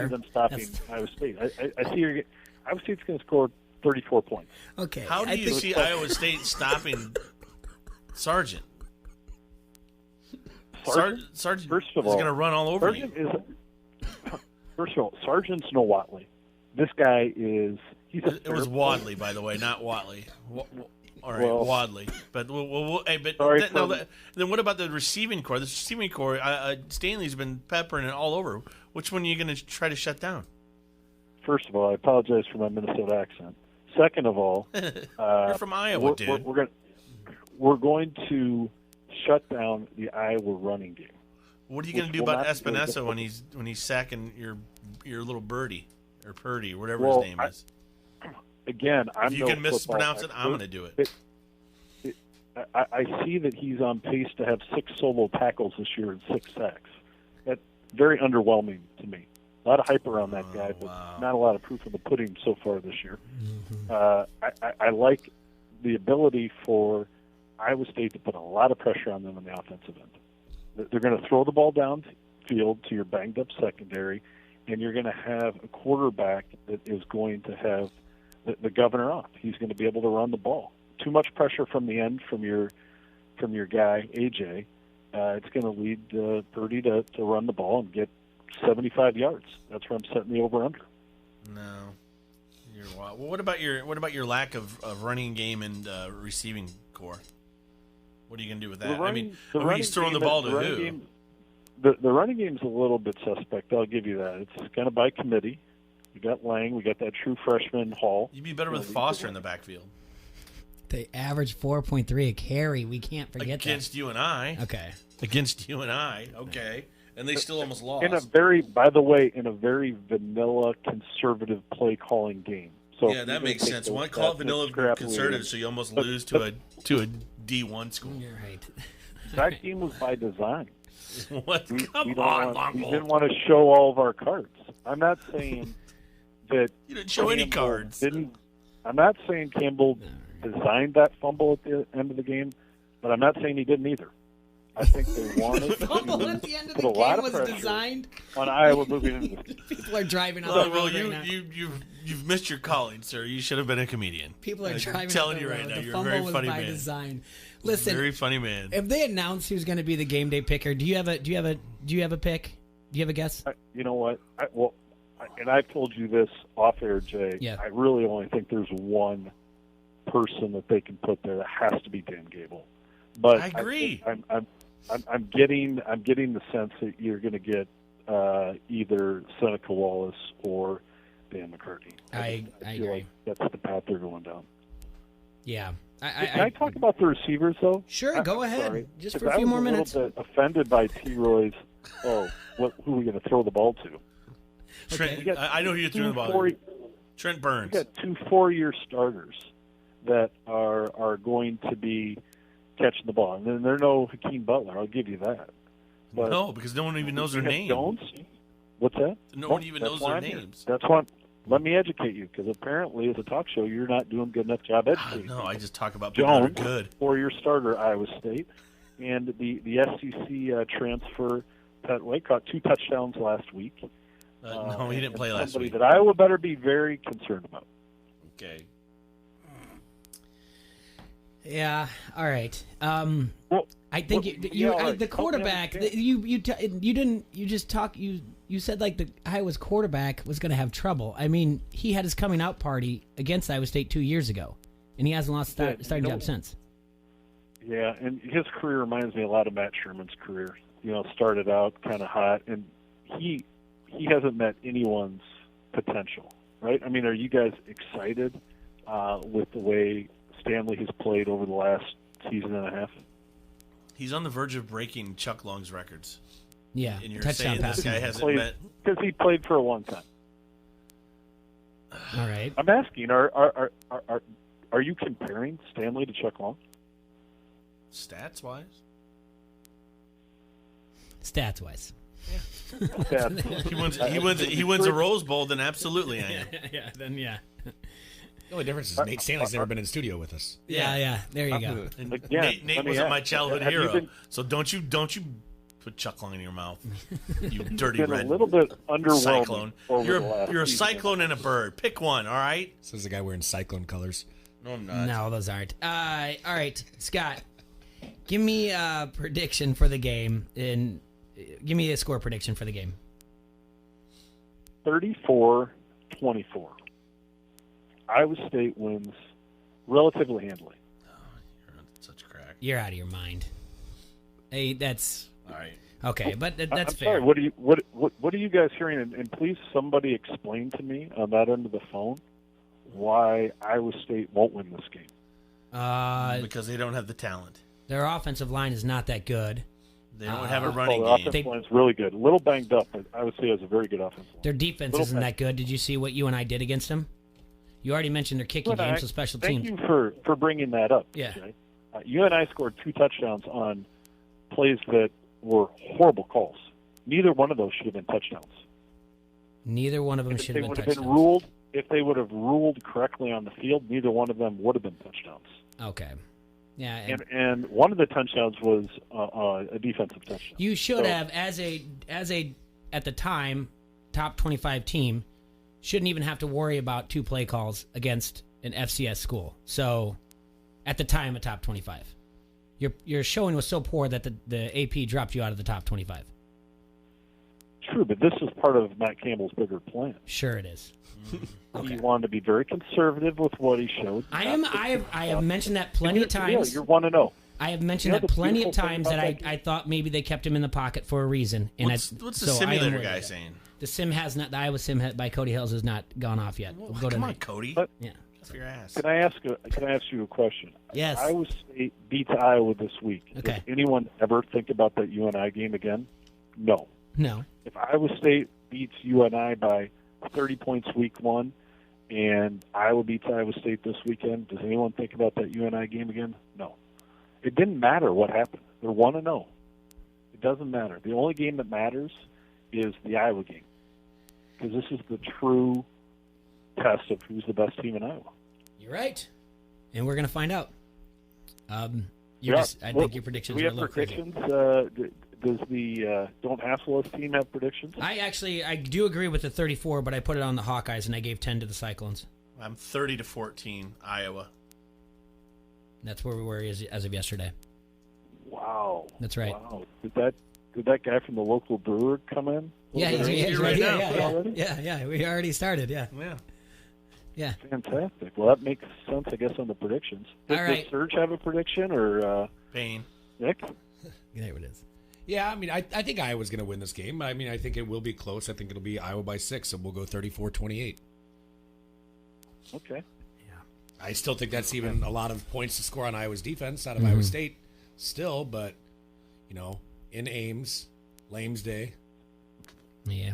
see them stopping Iowa State. I see Iowa State's going to score 34 points. Okay. How do you see Iowa State stopping Sargent? Sargent first of is all, going to run all over you. First of all, Sargent's no Watley. This guy is. It was Wadley, by the way, not Watley. All right, Wadley. But then what about the receiving core? The receiving core, Stanley's been peppering it all over. Which one are you going to try to shut down? First of all, I apologize for my Minnesota accent. Second of all, you're from Iowa, dude. We're going to shut down the Iowa running game. What are you going to do about Espinosa when he's sacking your little birdie or Purdy, whatever his name is? Again, if you can mispronounce it, I'm going to do it. I see that he's on pace to have 6 solo tackles this year and 6 sacks. That's very underwhelming to me. A lot of hype around that guy, but not a lot of proof of the pudding so far this year. I like the ability for Iowa State to put a lot of pressure on them on the offensive end. They're going to throw the ball downfield to your banged-up secondary, and you're going to have a quarterback that is going to have the governor off. He's going to be able to run the ball. Too much pressure from the end from your guy, AJ. It's going to lead Purdy to run the ball and get 75 yards. That's where I'm setting the over/under. No, you're wild. Well, what about your lack of running game and receiving core? What are you going to do with that? He's throwing the ball to who? The running game's a little bit suspect. I'll give you that. It's kind of by committee. We got Lang. We got that true freshman Hall. You'd be better with Foster in the backfield. They average 4.3 a carry. We can't forget that. Against you and I. Okay. Against you and I. Okay. And they still almost lost. In a very vanilla conservative play calling game. So yeah, that makes sense. Why call it vanilla conservative so you almost lose to a D1 school? You're right. That game was by design. What? We didn't want to show all of our cards. I'm not saying that you didn't show any cards. I'm not saying Campbell designed that fumble at the end of the game, but I'm not saying he didn't either. I think they wanted the fumble at the end of the game was designed on Iowa moving into the People are driving on the road right now. You've missed your calling, sir. You should have been a comedian. People are driving. I'm telling you right now, you're a very funny man. Design. Listen, very funny man. If they announce who's going to be the game day picker, do you have a pick? Do you have a guess? You know what? And I've told you this off air, Jay. Yeah. I really only think there's one person that they can put there that has to be Dan Gable. But I agree. I'm getting the sense that you're going to get either Seneca Wallace or Dan McCartney. I feel like that's the path they're going down. Yeah. Can I talk about the receivers though? Sure, go ahead. Sorry. Just for a few more minutes. I was a little bit offended by T-Roy's. Who are we going to throw the ball to? Trent, I know who you're throwing the ball to. Trent Burns. We got 2 4-year starters that are going to be catching the ball. And then there's no Hakeem Butler, I'll give you that. But no, because no one even knows their names. Jones? What's that? No one even knows their names. That's why. Let me educate you, because apparently as a talk show, you're not doing a good enough job educating. No, I just talk about people Jones, that are good. 4-year starter, Iowa State. And the SEC transfer, Pat White, caught 2 touchdowns last week. No, he didn't play last week. Somebody that Iowa better be very concerned about. Okay. Yeah. All right. Well, I think the quarterback. You said like the Iowa's quarterback was going to have trouble. I mean, he had his coming out party against Iowa State 2 years ago, and he hasn't lost starting job since. Yeah, and his career reminds me a lot of Matt Sherman's career. Started out kind of hot, and he hasn't met anyone's potential, right? I mean, are you guys excited with the way Stanley has played over the last season and a half? He's on the verge of breaking Chuck Long's records. Yeah, and you're saying this guy hasn't met because he played for a long time. All right, I'm asking: Are you comparing Stanley to Chuck Long? Stats wise. Yeah. He wins a Rose Bowl, then absolutely I am. Yeah, then yeah. The only difference is Nate Stanley's never been in studio with us. Yeah. There you go. And Nate wasn't my childhood hero. So don't you Put chuck lung in your mouth. You dirty been red. A little bit underwhelming. Cyclone. You're a cyclone and a bird. Pick one. All right. Says the guy wearing cyclone colors. No, I'm not. No, those aren't. All right, Scott. Give me a prediction for the game, and give me a score prediction for the game. 34-24. Iowa State wins relatively handily. Oh, you're on such crack. You're out of your mind. Hey, that's all right. Okay, but that's I'm fair. Sorry, what are you guys hearing? And please, somebody explain to me on that end of the phone why Iowa State won't win this game. Because they don't have the talent. Their offensive line is not that good. They don't have a running their game. offensive line is really good. A little banged up, but I would say it has a very good offensive line. Their defense isn't that good. Did you see what you and I did against them? You already mentioned their kicking game, so special teams. Thank you for bringing that up. Yeah. Jay. You and I scored 2 touchdowns on plays that were horrible calls. Neither one of those should have been touchdowns. Neither one of them should have been touchdowns. If they would have ruled correctly on the field, neither one of them would have been touchdowns. Okay. Yeah. And one of the touchdowns was a defensive touchdown. You should have, as a at the time top 25 team, shouldn't even have to worry about 2 play calls against an FCS school. So, at the time, a top 25. Your showing was so poor that the AP dropped you out of the top 25. True, but this is part of Matt Campbell's bigger plan. Sure, it is. Okay. He wanted to be very conservative with what he showed. I have mentioned that plenty of times. You're 1-0. I have mentioned that plenty of times that I thought maybe they kept him in the pocket for a reason. And what's the simulator guy saying? The sim has not. The Iowa sim by Cody Hills has not gone off yet. Well, come on, Cody. But, yeah. For your ass. Can I ask you a question? Yes. Iowa State beats Iowa this week. Okay. Does anyone ever think about that UNI game again? No. No. If Iowa State beats UNI by 30 points week 1 and Iowa beats Iowa State this weekend, does anyone think about that UNI game again? No. It didn't matter what happened. They're 1-0. It doesn't matter. The only game that matters is the Iowa game, because this is the true test of who's the best team in Iowa. You're right, and we're going to find out. I think your predictions are a little predictions? Does the Don't Hassle Us team have predictions? I do agree with the 34, but I put it on the Hawkeyes, and I gave 10 to the Cyclones. I'm 30-14, Iowa. That's where we were as of yesterday. Wow. That's right. Wow. Did that guy from the local brewer come in? Yeah, he's here right now. Yeah. We already started. Yeah. Yeah. Fantastic. Well, that makes sense, I guess, on the predictions. Does Serge have a prediction, or Payne? Nick? There it is. Yeah, I mean, I think Iowa's going to win this game. I mean, I think it will be close. I think it'll be Iowa by 6, and we'll go 34-28. Okay. Yeah. I still think that's even a lot of points to score on Iowa's defense out of Iowa State still, but, in Ames, Lames Day. Yeah.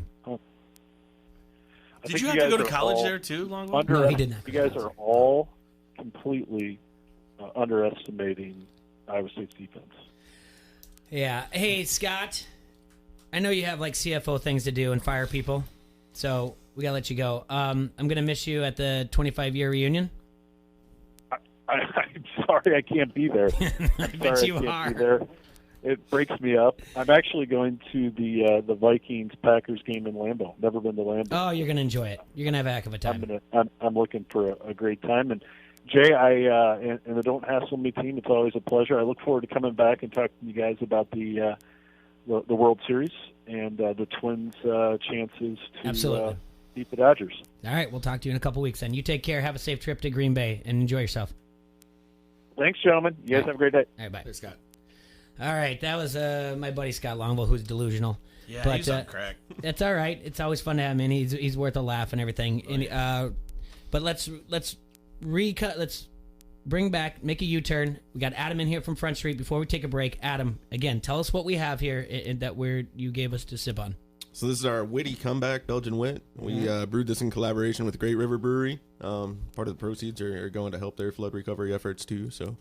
Did you have to go to college there, too, Longhorn? No, he didn't. You guys are all completely underestimating Iowa State's defense. Yeah. Hey, Scott, I know you have CFO things to do and fire people, so we got to let you go. I'm going to miss you at the 25-year reunion. I'm sorry I can't be there. I bet you are. It breaks me up. I'm actually going to the Vikings-Packers game in Lambeau. Never been to Lambeau. Oh, you're going to enjoy it. You're going to have a heck of a time. I'm looking for a great time. And Jay, and the Don't Hassle Me team, it's always a pleasure. I look forward to coming back and talking to you guys about the World Series and the Twins' chances to beat the Dodgers. All right, we'll talk to you in a couple weeks then. You take care. Have a safe trip to Green Bay and enjoy yourself. Thanks, gentlemen. You guys have a great day. All right, bye. Thanks, Scott. All right, that was my buddy Scott Longwell, who's delusional. Yeah, but, he's on crack. That's all right. It's always fun to have him in. He's worth a laugh and everything. Oh, yeah. But let's recut. Let's bring back, make a U-turn. We got Adam in here from Front Street. Before we take a break, Adam, again, tell us what we have here that you gave us to sip on. So this is our witty comeback Belgian wit. We brewed this in collaboration with Great River Brewery. Part of the proceeds are going to help their flood recovery efforts too. So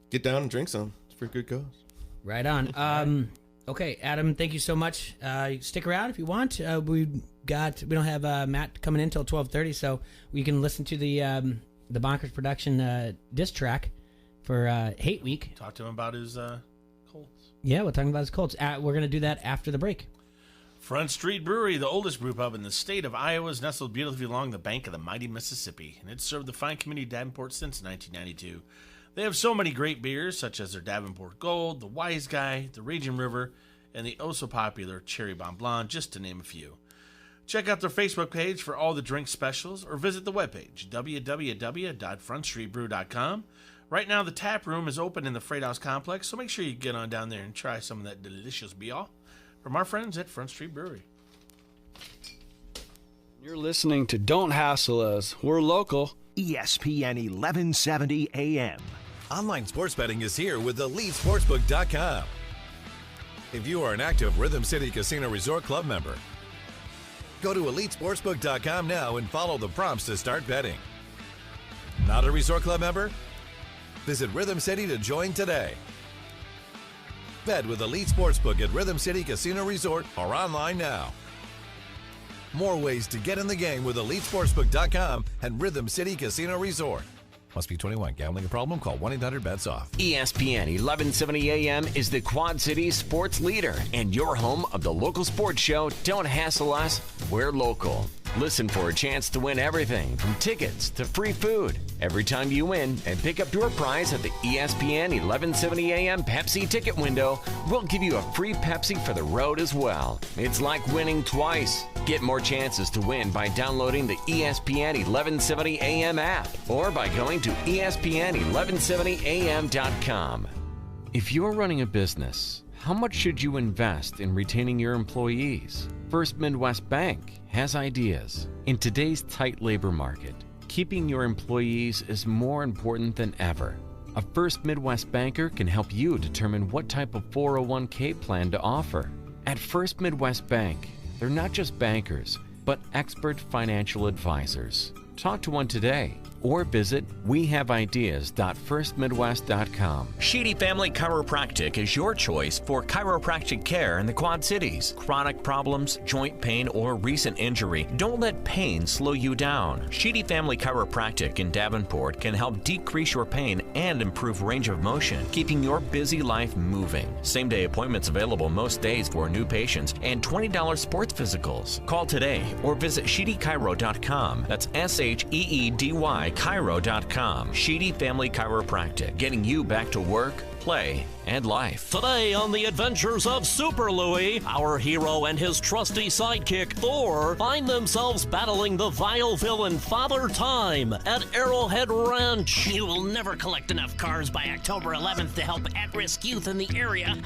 get down and drink some. It's for a good cause. Right on. Okay, Adam, thank you so much. Stick around if you want. We don't have Matt coming in until 12:30, so we can listen to the Bonkers Production disc track for Hate Week. Talk to him about his Colts. Yeah, we're talking about his Colts. We're going to do that after the break. Front Street Brewery, the oldest brew pub in the state of Iowa, is nestled beautifully along the bank of the mighty Mississippi, and it's served the fine community of Davenport since 1992. They have so many great beers, such as their Davenport Gold, the Wise Guy, the Raging River, and the oh-so-popular Cherry Bomb Blonde, just to name a few. Check out their Facebook page for all the drink specials, or visit the webpage, www.frontstreetbrew.com. Right now, the tap room is open in the Freight House complex, so make sure you get on down there and try some of that delicious beer from our friends at Front Street Brewery. You're listening to Don't Hassle Us. We're local. ESPN 1170 AM. Online sports betting is here with EliteSportsbook.com. If you are an active Rhythm City Casino Resort Club member, go to EliteSportsbook.com now and follow the prompts to start betting. Not a Resort Club member? Visit Rhythm City to join today. Bet with Elite Sportsbook at Rhythm City Casino Resort or online now. More ways to get in the game with EliteSportsbook.com and Rhythm City Casino Resort. Must be 21. Gambling a problem? Call 1-800-BETS-OFF. ESPN 1170 AM is the Quad Cities sports leader and your home of the local sports show. Don't hassle us. We're local. Listen for a chance to win everything from tickets to free food. Every time you win and pick up your prize at the ESPN 1170 AM Pepsi ticket window, we'll give you a free Pepsi for the road as well. It's like winning twice. Get more chances to win by downloading the ESPN 1170 AM app or by going to ESPN1170am.com. If you're running a business, how much should you invest in retaining your employees? First Midwest Bank has ideas. In today's tight labor market, keeping your employees is more important than ever. A First Midwest banker can help you determine what type of 401k plan to offer. At First Midwest Bank, they're not just bankers, but expert financial advisors. Talk to one today or visit wehaveideas.firstmidwest.com. Sheedy Family Chiropractic is your choice for chiropractic care in the Quad Cities. Chronic problems, joint pain, or recent injury, don't let pain slow you down. Sheedy Family Chiropractic in Davenport can help decrease your pain and improve range of motion, keeping your busy life moving. Same-day appointments available most days for new patients and $20 sports physicals. Call today or visit sheedychiro.com. That's SHEEDY Chiro.com. Sheedy Family Chiropractic, getting you back to work, play, and life. Today on the adventures of Super Louie, our hero and his trusty sidekick Thor find themselves battling the vile villain Father Time at Arrowhead Ranch. You will never collect enough cars by October 11th to help at-risk youth in the area.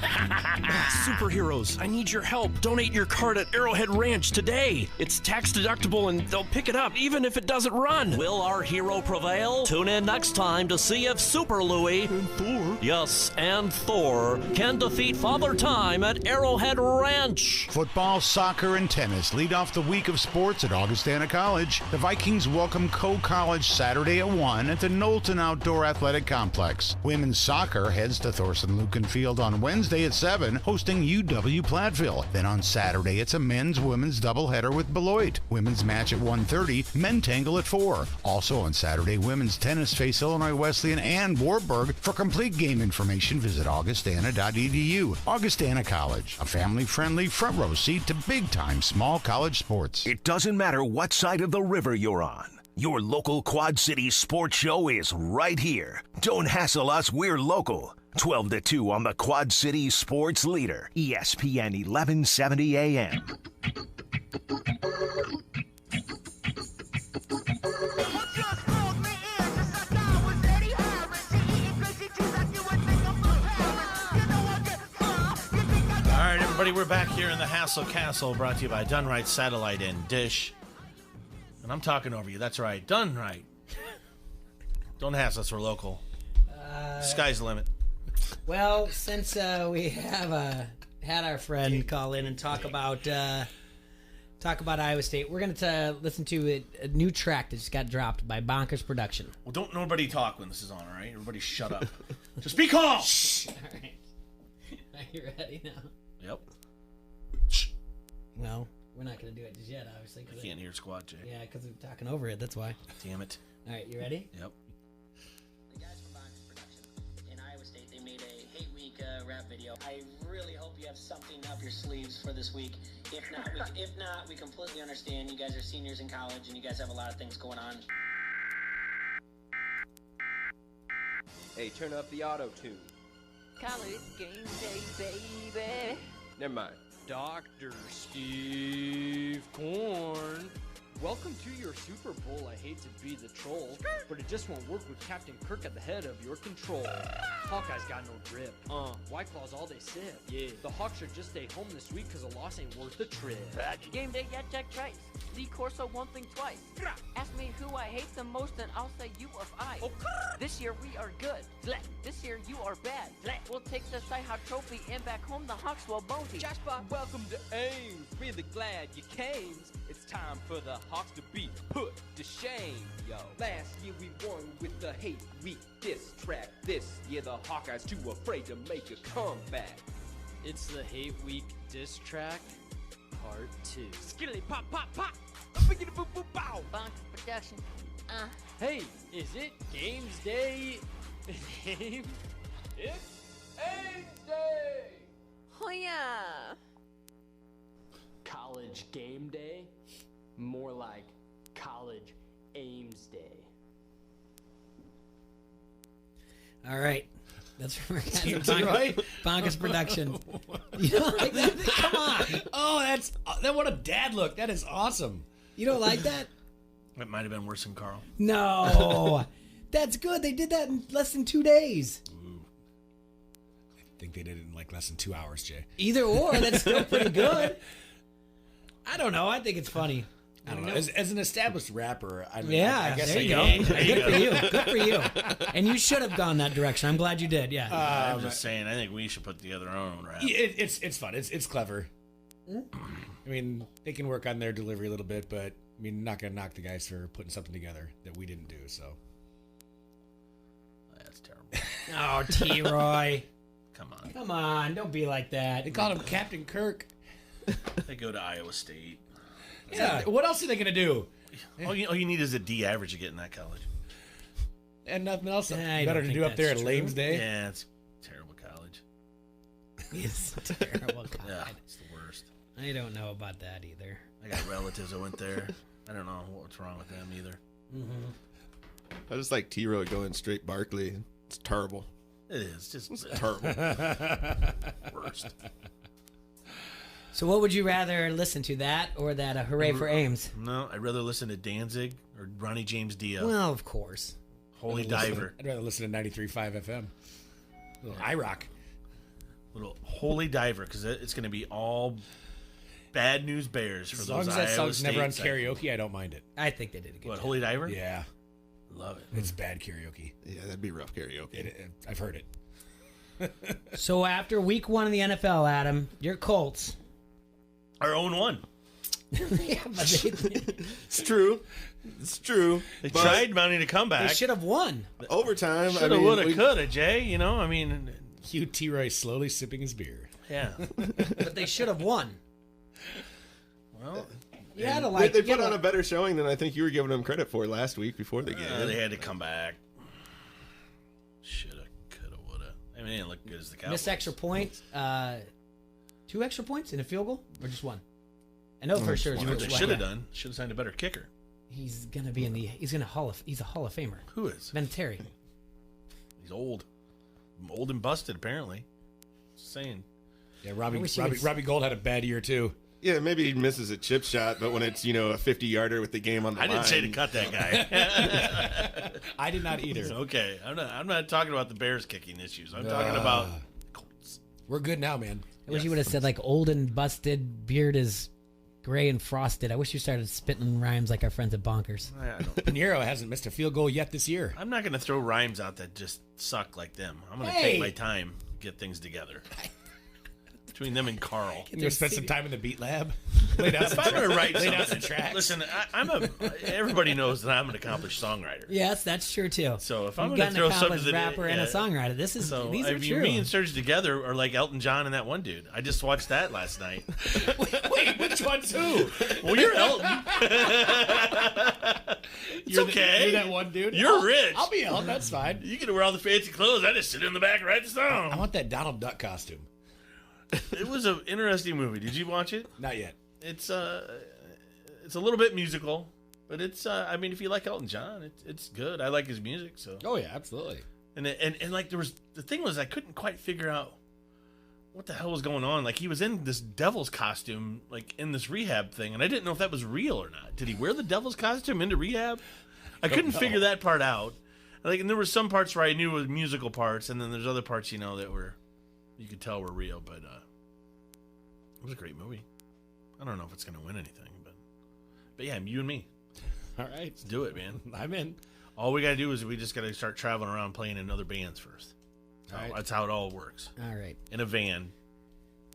Superheroes, I need your help. Donate your card at Arrowhead Ranch today. It's tax deductible and they'll pick it up even if it doesn't run. Will our hero prevail? Tune in next time to see if Super Louie and Thor, yes, and Thor can defeat Father Time at Arrowhead Ranch. Football, soccer, and tennis lead off the week of sports at Augustana College. The Vikings welcome Co-College Saturday at 1 at the Knowlton Outdoor Athletic Complex. Women's soccer heads to Thorson Lucan Field on Wednesday at 7, hosting UW Platteville. Then on Saturday, it's a men's-women's doubleheader with Beloit. Women's match at 1:30, men tangle at 4. Also on Saturday, women's tennis face Illinois Wesleyan and Warburg. For complete game information, visit augustana.edu. Augustana College, a family-friendly front row seat to big-time small college sports. It doesn't matter what side of the river you're on. Your local Quad Cities sports show is right here. Don't hassle us, we're local. 12 to 2 on the Quad Cities sports leader, ESPN 1170 AM. Everybody, we're back here in the Hassle Castle, brought to you by Done Right Satellite and Dish. And I'm talking over you. That's right. Done right. Don't hassle us. We're local. Sky's the limit. Well, since we have had our friend call in and talk about Iowa State, we're going to listen to a new track that just got dropped by Bonkers Production. Well, don't nobody talk when this is on, all right? Everybody shut up. Just be calm. Shh. All right. Are you ready now? Yep. Well, we're not going to do it just yet, obviously. I can't hear squad, Jay. Yeah, because we're talking over it. That's why. Damn it. All right, you ready? Yep. The guys from Bonkers Production in Iowa State, they made a Hate Week rap video. video. I really hope you have something up your sleeves for this week. If not, we completely understand. You guys are seniors in college and you guys have a lot of things going on. Hey, turn up the auto-tune. College game day, baby. Never mind. Dr. Steve Korn. Welcome to your Super Bowl. I hate to be the troll, but it just won't work with Captain Kirk at the head of your control. Hawkeye's got no grip. White Claw's all they sip. Yeah. The Hawks should just stay home this week because a loss ain't worth the trip. Game day, yeah, check twice. Lee Corso, one thing twice. Ask me who I hate the most, and I'll say you or I. This year we are good. This year you are bad. We'll take the Cy-Hawk trophy, and back home the Hawks will bounty. Josh Bach, welcome to Ames. Really glad you came. It's time for the Hawks to be put to shame, yo. Last year we won with the hate week diss track. This year the Hawkeyes too afraid to make a comeback. It's the hate week diss track, part 2. Skilly pop pop pop. Biggity boop boop bow. Bonk production. Hey, is it Games Day? It's Ames Day. Oh yeah. College game day? More like college Ames Day. All right. That's from Bonkers production. You don't like that? Come on. Oh, that what a dad look. That is awesome. You don't like that? It might have been worse than Carl. No. That's good. They did that in less than 2 days. Ooh. I think they did it in like less than 2 hours, Jay. Either or, that's still pretty good. I don't know. I think it's funny. I don't know. As an established rapper, I guess there you go. Good for you. Good for you. And you should have gone that direction. I'm glad you did. Yeah. I'm just saying. I think we should put together our own rap. It's fun. It's clever. I mean, they can work on their delivery a little bit, but I mean, not gonna knock the guys for putting something together that we didn't do. So that's terrible. Oh, T-Roy. Come on. Don't be like that. They called him Captain Kirk. They go to Iowa State. Yeah. What else are they gonna do? All you need is a D average to get in that college. And nothing else better to do up there at Lames Day. Yeah, it's a terrible college. It's a terrible college. Yeah, it's the worst. I don't know about that either. I got relatives that went there. I don't know what's wrong with them either. I just like T-Roy going straight Barkley. It's terrible. It is. It's terrible. Worst. So what would you rather listen to, that or that Hooray for Ames? No, I'd rather listen to Danzig or Ronnie James Dio. Well, of course. Holy Diver. I'd rather listen to 93.5 FM. A little iRock. Little Holy Diver, because it's going to be all bad news bears for as those long as that Iowa song's State never on karaoke, I don't mind it. I think they did a good job. Holy Diver? Yeah. Love it. It's bad karaoke. Yeah, that'd be rough karaoke. I've heard it. So after week 1 of the NFL, Adam, your Colts. Our own one. Yeah, but it's true. It's true. They tried mounting a comeback. They should have won. Overtime. Shoulda, woulda, coulda, Jay. You know, I mean. Hugh T-Roy slowly sipping his beer. Yeah. But they should have won. Well, you had to like. They put on a better showing than I think you were giving them credit for last week before the game. They had to come back. Shoulda, coulda, woulda. I mean, they didn't look good as the Cowboys. Missed extra points. 2 extra points in a field goal, or just 1? I know for sure. You know what they should have done? Should have signed a better kicker. He's gonna be in the. He's a Hall of Famer. Who is? Vinatieri. He's old and busted apparently. Just saying. Yeah, Robbie Gold had a bad year too. Yeah, maybe he misses a chip shot, but when it's a 50-yarder with the game on the line. I didn't say to cut that guy. I did not either. Okay, I'm not talking about the Bears kicking issues. I'm talking about Colts. We're good now, man. I wish you would have said like old and busted, beard is gray and frosted. I wish you started spitting rhymes like our friends at Bonkers. Pinheiro hasn't missed a field goal yet this year. I'm not going to throw rhymes out that just suck like them. I'm going to take my time, get things together. Between them and Carl. You go spend some time in the beat lab. If I'm going to write lay down something, some tracks. listen, everybody knows that I'm an accomplished songwriter. Yes, that's true too. So if I'm You've going to got throw an something accomplished rapper and a songwriter, these are true. Me and Serge together are like Elton John and that one dude. I just watched that last night. Wait, which one's who? Well, you're Elton. It's okay. You're that one dude. You're rich. I'll be out. That's fine. You can wear all the fancy clothes. I just sit in the back and write the song. I want that Donald Duck costume. It was an interesting movie. Did you watch it? Not yet. It's a little bit musical, but it's I mean, if you like Elton John, it's good. I like his music, so. Oh yeah, absolutely. And like the thing was I couldn't quite figure out what the hell was going on. Like he was in this devil's costume, like in this rehab thing, and I didn't know if that was real or not. Did he wear the devil's costume into rehab? I couldn't figure that part out. Like, and there were some parts where I knew it was musical parts, and then there's other parts, you know, that were you could tell were real. But it was a great movie. I don't know if it's gonna win anything, but yeah, you and me. All right, let's do it, man. I'm in. All we gotta do is we just gotta start traveling around playing in other bands first. All right. That's how it all works. All right. In a van,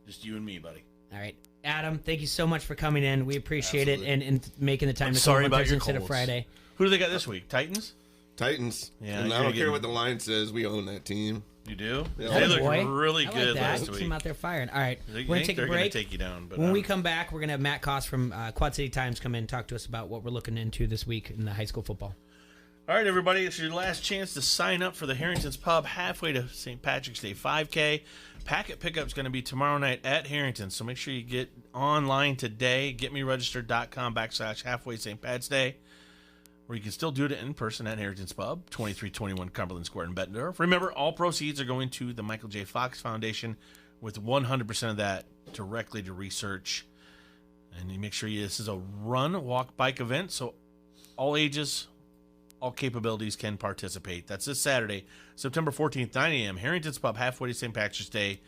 just you and me, buddy. All right. Adam, thank you so much for coming in. We appreciate it and making the time I'm to sorry come on about Thursday your instead of colds. Friday. Who do they got this week? Titans? Titans. Yeah, and you're I don't getting- care what the line says. We own that team. You do? Yeah. They look Boy. really I like good that. last He week. came out there firing. All right. They We're going to think take a they're gonna break. take you down, but when we come back, we're going to have Matt Koss from Quad City Times come in and talk to us about what we're looking into this week in the high school football. All right, everybody, it's your last chance to sign up for the Harrington's Pub halfway to St. Patrick's Day 5K. Packet pickup's going to be tomorrow night at Harrington, so make sure you get online today, getmeregistered.com/halfway St. Pat's Day, or you can still do it in person at Harrington's Pub, 2321 Cumberland Square in Bettendorf. Remember, all proceeds are going to the Michael J. Fox Foundation, with 100% of that directly to research. And you make sure this is a run, walk, bike event, so all ages, all capabilities can participate. That's this Saturday, September 14th, 9 a.m., Harrington's Pub, halfway to St. Patrick's Day,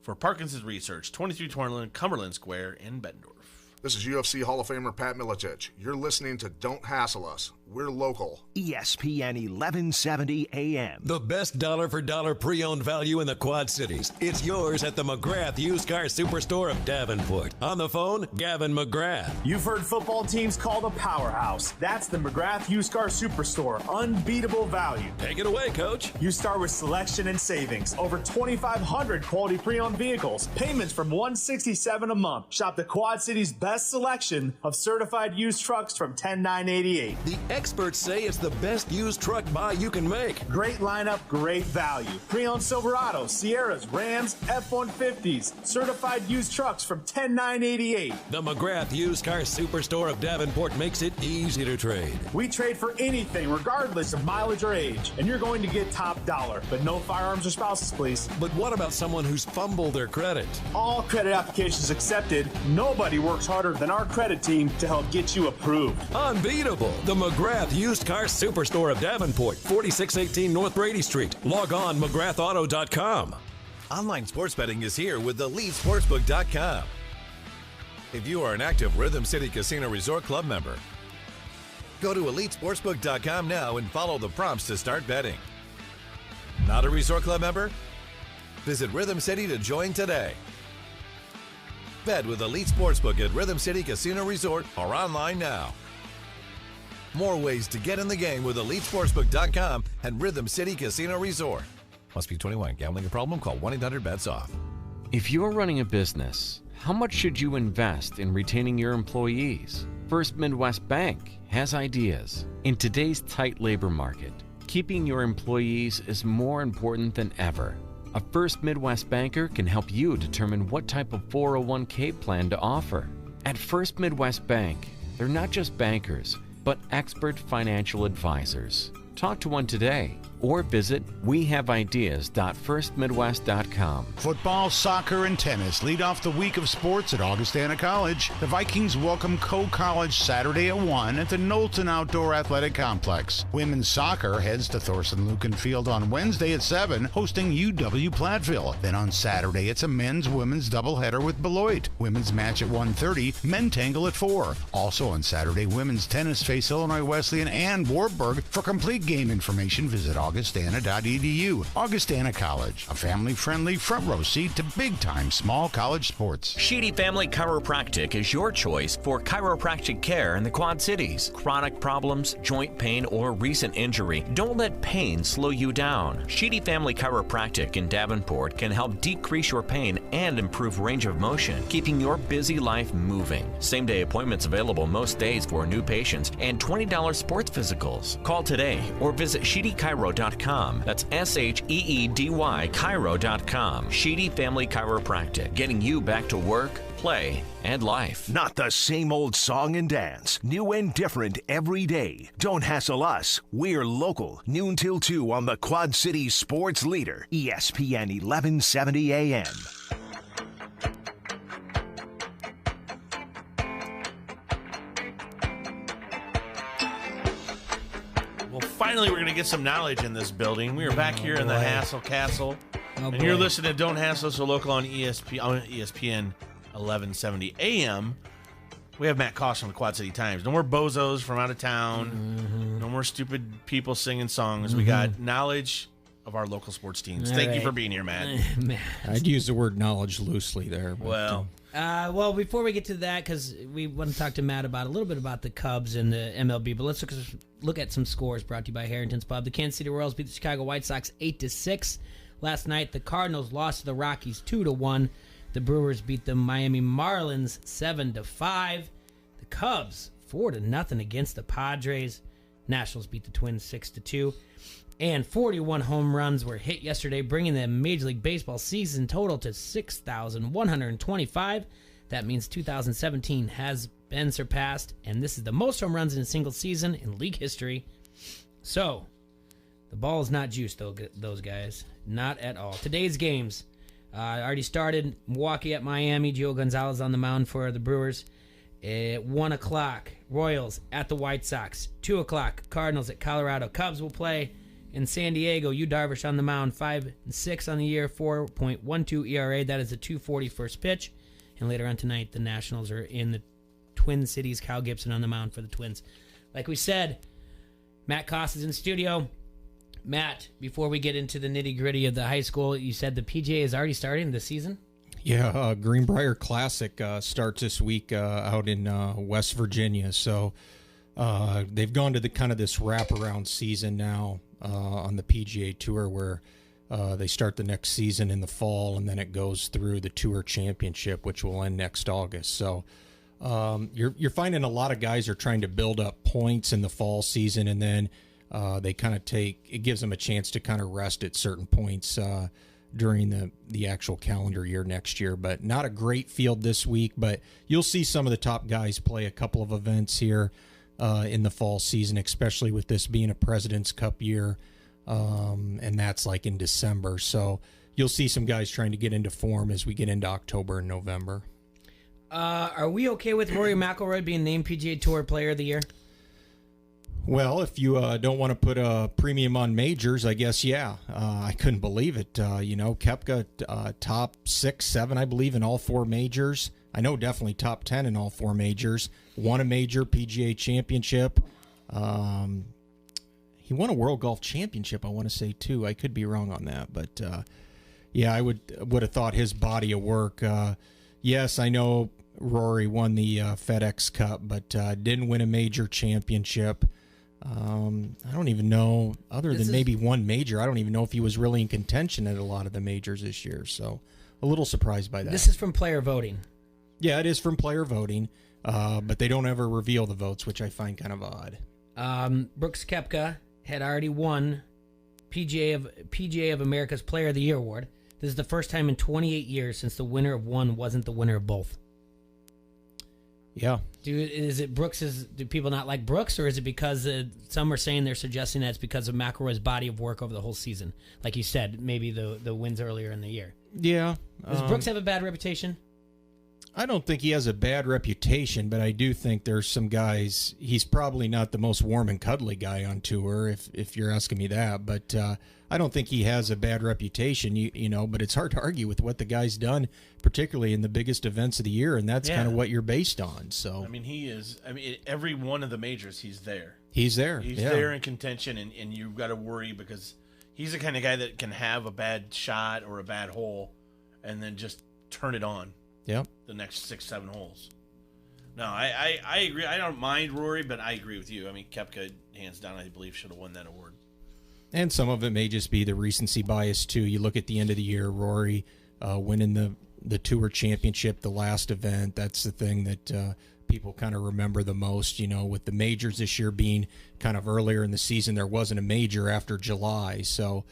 for Parkinson's Research, 2321 Cumberland Square in Bettendorf. This is UFC Hall of Famer Pat Miletich. You're listening to Don't Hassle Us. We're local. ESPN 1170 AM. The best dollar-for-dollar pre-owned value in the Quad Cities. It's yours at the McGrath Used Car Superstore of Davenport. On the phone, Gavin McGrath. You've heard football teams called a powerhouse. That's the McGrath Used Car Superstore. Unbeatable value. Take it away, Coach. You start with selection and savings. Over 2,500 quality pre-owned vehicles. Payments from $167 a month. Shop the Quad Cities' best selection of certified used trucks from $10,988. The experts say it's the best used truck buy you can make. Great lineup, great value. Pre-owned Silverados, Sierras, Rams, F-150s. Certified used trucks from $10,988. The McGrath Used Car Superstore of Davenport makes it easy to trade. We trade for anything, regardless of mileage or age. And you're going to get top dollar. But no firearms or spouses, please. But what about someone who's fumbled their credit? All credit applications accepted. Nobody works harder than our credit team to help get you approved. Unbeatable. The McGrath Used Car Superstore of Davenport, 4618 North Brady Street. Log on McGrathAuto.com. Online sports betting is here with TheLeadSportsbook.com. If you are an active Rhythm City Casino Resort Club member, go to EliteSportsbook.com now and follow the prompts to start betting. Not a Resort Club member? Visit Rhythm City to join today. Bet with Elite Sportsbook at Rhythm City Casino Resort or online now. More ways to get in the game with EliteSportsbook.com and Rhythm City Casino Resort. Must be 21. Gambling a problem? Call 1-800-BETS-OFF. If you're running a business, how much should you invest in retaining your employees? First Midwest Bank has ideas. In today's tight labor market, keeping your employees is more important than ever. A First Midwest banker can help you determine what type of 401k plan to offer. At First Midwest Bank, they're not just bankers, but expert financial advisors. Talk to one today or visit wehaveideas.firstmidwest.com. Football, soccer, and tennis lead off the week of sports at Augustana College. The Vikings welcome Co-College Saturday at 1 at the Knowlton Outdoor Athletic Complex. Women's soccer heads to Thorson Lucan Field on Wednesday at 7, hosting UW Platteville. Then on Saturday, it's a men's-women's doubleheader with Beloit. Women's match at 1:30, men tangle at 4. Also on Saturday, women's tennis face Illinois Wesleyan and Wartburg. For complete game information, visit augustana.edu. Augustana College, a family-friendly front row seat to big-time small college sports. Sheedy Family Chiropractic is your choice for chiropractic care in the Quad Cities. Chronic problems, joint pain, or recent injury, don't let pain slow you down. Sheedy Family Chiropractic in Davenport can help decrease your pain and improve range of motion, keeping your busy life moving. Same-day appointments available most days for new patients and $20 sports physicals. Call today or visit SheedyChiro.com. That's SheedyChiro.com. Sheedy Family Chiropractic, getting you back to work, play, and life. Not the same old song and dance. New and different every day. Don't hassle us. We're local. Noon till 2 on the Quad Cities sports leader, ESPN 1170 AM. Finally, we're going to get some knowledge in this building. We are back here in the Hassle Castle. And you're listening to Don't Hassle So Local on ESPN 1170 AM. We have Matt Koss from the Quad City Times. No more bozos from out of town. No more stupid people singing songs. We got knowledge of our local sports teams. Thank you for being here, Matt. I'd use the word knowledge loosely there. But, well, before we get to that, because we want to talk to Matt about a little bit about the Cubs and the MLB, but let's look at some scores brought to you by Harrington's Pub. The Kansas City Royals beat the Chicago White Sox 8-6 last night. The Cardinals lost to the Rockies 2-1. The Brewers beat the Miami Marlins 7-5. The Cubs 4-0 against the Padres. Nationals beat the Twins 6-2. And 41 home runs were hit yesterday, bringing the Major League Baseball season total to 6,125. That means 2017 has been surpassed, and this is the most home runs in a single season in league history. So, the ball is not juiced, though, those guys. Not at all. Today's games already started. Milwaukee at Miami. Gio Gonzalez on the mound for the Brewers. At 1 o'clock, Royals at the White Sox. 2 o'clock, Cardinals at Colorado. Cubs will play in San Diego. Yu Darvish on the mound, 5-6 on the year, 4.12 ERA. That is a 2.40 first pitch. And later on tonight, the Nationals are in the Twin Cities. Kyle Gibson on the mound for the Twins. Like we said, Matt Koss is in studio. Matt, before we get into the nitty-gritty of the high school, you said the PGA is already starting the season? Yeah, Greenbrier Classic starts this week out in West Virginia. So they've gone to the kind of this wraparound season now on the PGA Tour where they start the next season in the fall, and then it goes through the Tour Championship, which will end next August. So you're finding a lot of guys are trying to build up points in the fall season, and then they kind of it gives them a chance to kind of rest at certain points during the actual calendar year next year. But not a great field this week, but you'll see some of the top guys play a couple of events here in the fall season, especially with this being a President's Cup year, and that's like in December. So you'll see some guys trying to get into form as we get into October and November. Are we okay with Rory McIlroy being named PGA Tour Player of the Year? Well, if you don't want to put a premium on majors, I guess, yeah. I couldn't believe it. Koepka top 6, 7, I believe, in all 4 majors. I know definitely top 10 in all 4 majors. Won a major PGA championship. He won a World Golf Championship, I want to say, too. I could be wrong on that. But, yeah, I would have thought his body of work. Yes, I know Rory won the FedEx Cup, but didn't win a major championship. I don't even know, other than maybe one major, I don't even know if he was really in contention at a lot of the majors this year. So a little surprised by that. This is from player voting. Yeah, it is from player voting, but they don't ever reveal the votes, which I find kind of odd. Brooks Koepka had already won PGA of America's Player of the Year award. This is the first time in 28 years since the winner of one wasn't the winner of both. Yeah. Is it Brooks's? Do people not like Brooks, or is it because some are saying they're suggesting that it's because of McIlroy's body of work over the whole season? Like you said, maybe the wins earlier in the year. Yeah. Does Brooks have a bad reputation? I don't think he has a bad reputation, but I do think there's some guys. He's probably not the most warm and cuddly guy on tour, if you're asking me that. But I don't think he has a bad reputation, you know. But it's hard to argue with what the guy's done, particularly in the biggest events of the year, and that's kind of what you're based on. So I mean, he is. I mean, every one of the majors, he's there. He's there. He's there in contention, and you've got to worry because He's the kind of guy that can have a bad shot or a bad hole and then just turn it on. Yep. The next 6-7 holes. No, I agree. I don't mind Rory, but I agree with you. I mean, Koepka, hands down, I believe, should have won that award. And some of it may just be the recency bias, too. You look at the end of the year, Rory winning the Tour Championship, the last event. That's the thing that people kind of remember the most. With the majors this year being kind of earlier in the season, there wasn't a major after July. So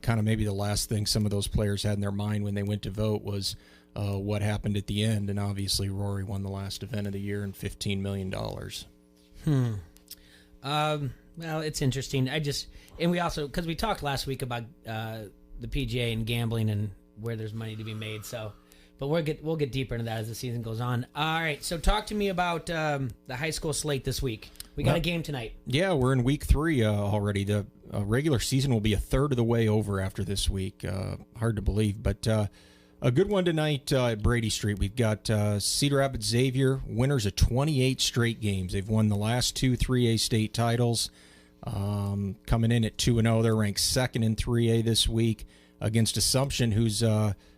kind of maybe the last thing some of those players had in their mind when they went to vote was what happened at the end. And obviously Rory won the last event of the year and $15 million. Well, it's interesting. And we also, because we talked last week about the PGA and gambling and where there's money to be made. So, but we'll get deeper into that as the season goes on. All right. So talk to me about the high school slate this week. We got a game tonight. Yeah, we're in week 3 already. The regular season will be a third of the way over after this week. Hard to believe, but a good one tonight at Brady Street. We've got Cedar Rapids Xavier, winners of 28 straight games. They've won the last 2 3A state titles. Coming in at 2-0. They're ranked second in 3A this week against Assumption, who's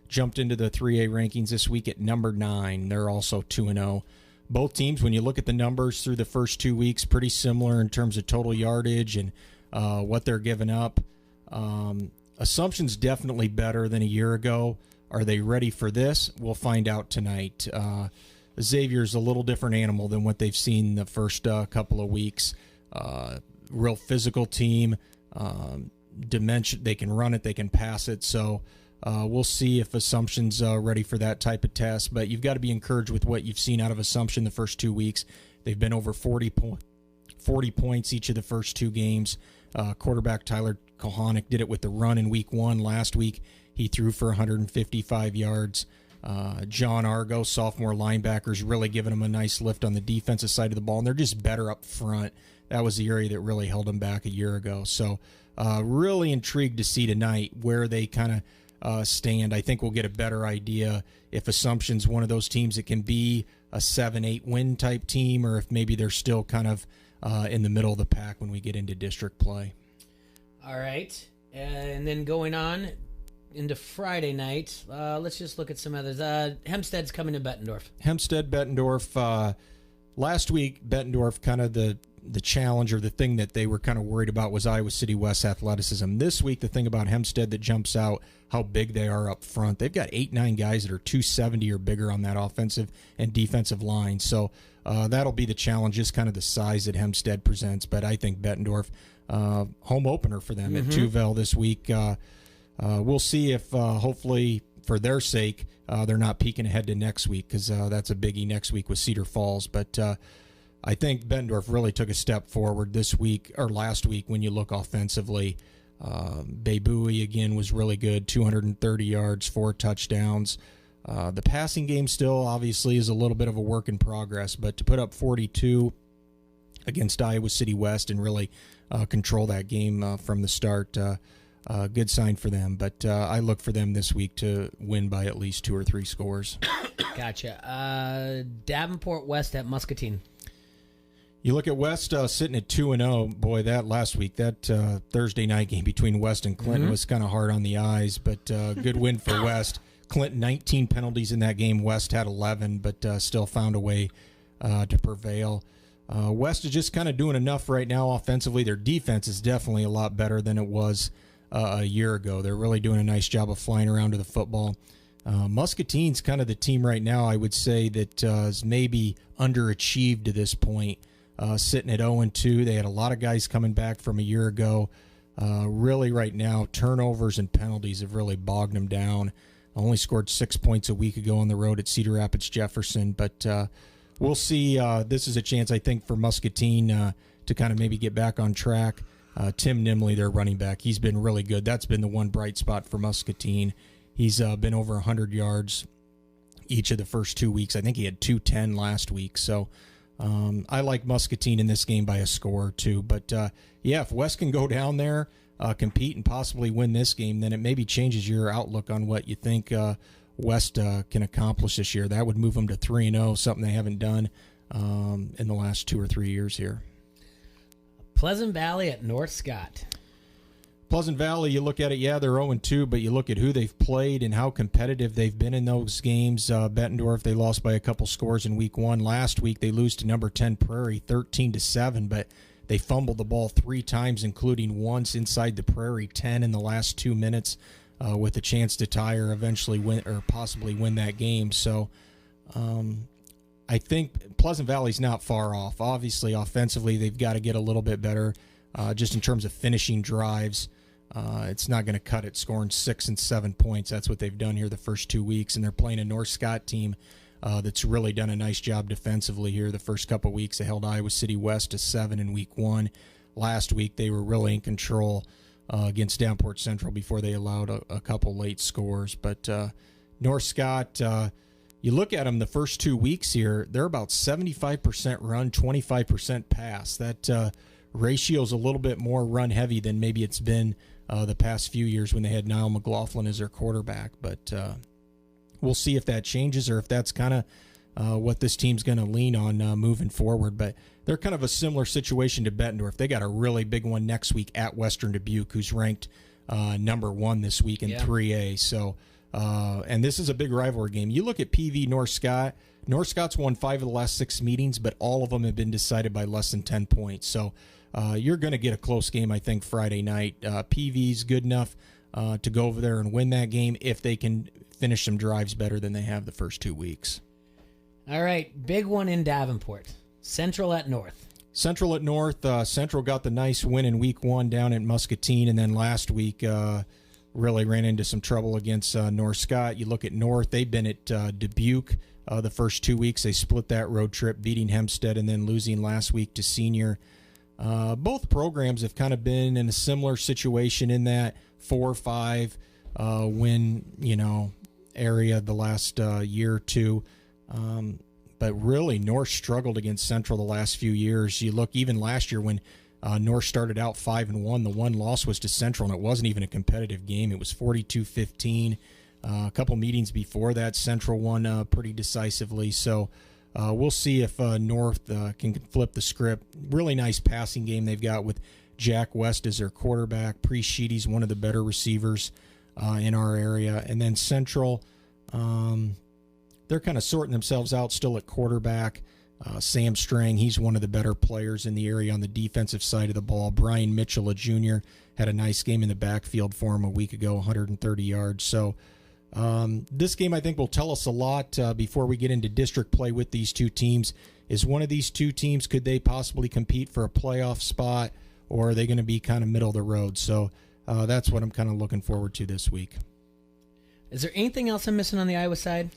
jumped into the 3A rankings this week at number 9. They're also 2-0. Both teams, when you look at the numbers through the first 2 weeks, pretty similar in terms of total yardage and what they're giving up. Assumption's definitely better than a year ago. Are they ready for this? We'll find out tonight. Xavier's a little different animal than what they've seen the first couple of weeks. Real physical team. Dimension. They can run it. They can pass it. So we'll see if Assumption's ready for that type of test. But you've got to be encouraged with what you've seen out of Assumption the first 2 weeks. They've been over 40 points each of the first 2 games. Quarterback Tyler Kohanic did it with the run in week 1 last week. He threw for 155 yards. John Argo, sophomore linebackers, really giving them a nice lift on the defensive side of the ball, and they're just better up front. That was the area that really held them back a year ago. So really intrigued to see tonight where they kind of stand. I think we'll get a better idea if Assumption's one of those teams that can be a 7-8 win type team, or if maybe they're still kind of in the middle of the pack when we get into district play. All right. And then going on into Friday night, let's just look at some others. Hempstead's coming to Bettendorf. Bettendorf. Last week, Bettendorf, kind of the challenge or the thing that they were kind of worried about was Iowa City West athleticism. This week, the thing about Hempstead that jumps out, how big they are up front. They've got 8-9 guys that are 270 or bigger on that offensive and defensive line. So that'll be the challenge, just kind of the size that Hempstead presents. But I think Bettendorf, home opener for them at Tuvel this week. We'll see if hopefully for their sake they're not peeking ahead to next week, because that's a biggie next week with Cedar Falls. But I think Bettendorf really took a step forward this week or last week when you look offensively. Baybui again was really good, 230 yards, 4 touchdowns. The passing game still obviously is a little bit of a work in progress, but to put up 42 against Iowa City West and really control that game from the start, good sign for them. But I look for them this week to win by at least 2 or 3 scores. Gotcha. Davenport West at Muscatine. You look at West sitting at 2-0. Boy, that last week, that Thursday night game between West and Clinton was kind of hard on the eyes, but good win for West. Clinton, 19 penalties in that game. West had 11, but still found a way to prevail. West is just kind of doing enough right now offensively. Their defense is definitely a lot better than it was a year ago. They're really doing a nice job of flying around to the football. Muscatine's kind of the team right now, I would say, that is maybe underachieved to this point. Sitting at 0-2. They had a lot of guys coming back from a year ago. Really right now, turnovers and penalties have really bogged them down. Only scored 6 points a week ago on the road at Cedar Rapids Jefferson. But we'll see. This is a chance, I think, for Muscatine to kind of maybe get back on track. Tim Nimley, their running back, he's been really good. That's been the one bright spot for Muscatine. He's been over 100 yards each of the first 2 weeks. I think he had 210 last week. So I like Muscatine in this game by a score or 2. But, yeah, if West can go down there, compete, and possibly win this game, then it maybe changes your outlook on what you think West can accomplish this year. That would move them to 3-0, something they haven't done in the last 2 or 3 years here. Pleasant Valley at North Scott. Pleasant Valley, you look at it, yeah, they're 0-2, but you look at who they've played and how competitive they've been in those games. Bettendorf, they lost by a couple scores in week 1. Last week, they lose to number 10 Prairie, 13-7, but they fumbled the ball 3 times, including once inside the Prairie 10 in the last 2 minutes, with a chance to tie or eventually win or possibly win that game. So I think Pleasant Valley's not far off. Obviously, offensively, they've got to get a little bit better just in terms of finishing drives. It's not going to cut it, scoring 6 and 7 points. That's what they've done here the first 2 weeks, and they're playing a North Scott team that's really done a nice job defensively here the first couple of weeks. They held Iowa City West to 7 in week 1. Last week, they were really in control against Davenport Central before they allowed a couple late scores. But North Scott, you look at them the first 2 weeks here, they're about 75% run, 25% pass. That ratio's a little bit more run-heavy than maybe it's been the past few years when they had Niall McLaughlin as their quarterback. But we'll see if that changes or if that's kind of what this team's going to lean on moving forward. But they're kind of a similar situation to Bettendorf. They got a really big one next week at Western Dubuque, who's ranked number 1 this week in 3A. So, and this is a big rivalry game. You look at PV North Scott. North Scott's won 5 of the last 6 meetings, but all of them have been decided by less than 10 points. So you're going to get a close game, I think, Friday night. PV's good enough to go over there and win that game if they can finish some drives better than they have the first 2 weeks. All right, big one in Davenport. Central at North. Central at North. Central got the nice win in week 1 down at Muscatine, and then last week really ran into some trouble against North Scott. You look at North, they've been at Dubuque the first 2 weeks. They split that road trip, beating Hempstead and then losing last week to Senior. Both programs have kind of been in a similar situation in that 4 or 5 win, area the last year or two. But really, North struggled against Central the last few years. You look even last year when North started out 5-1, the one loss was to Central, and it wasn't even a competitive game. It was 42-15. A couple meetings before that, Central won pretty decisively. So we'll see if North can flip the script. Really nice passing game they've got with Jack West as their quarterback. Sheedy's one of the better receivers in our area. And then Central, they're kind of sorting themselves out still at quarterback. Sam Strang, he's one of the better players in the area on the defensive side of the ball. Brian Mitchell, a junior, had a nice game in the backfield for him a week ago, 130 yards. So this game, I think, will tell us a lot before we get into district play with these two teams. Is one of these two teams, could they possibly compete for a playoff spot, or are they going to be kind of middle of the road? So that's what I'm kind of looking forward to this week. Is there anything else I'm missing on the Iowa side?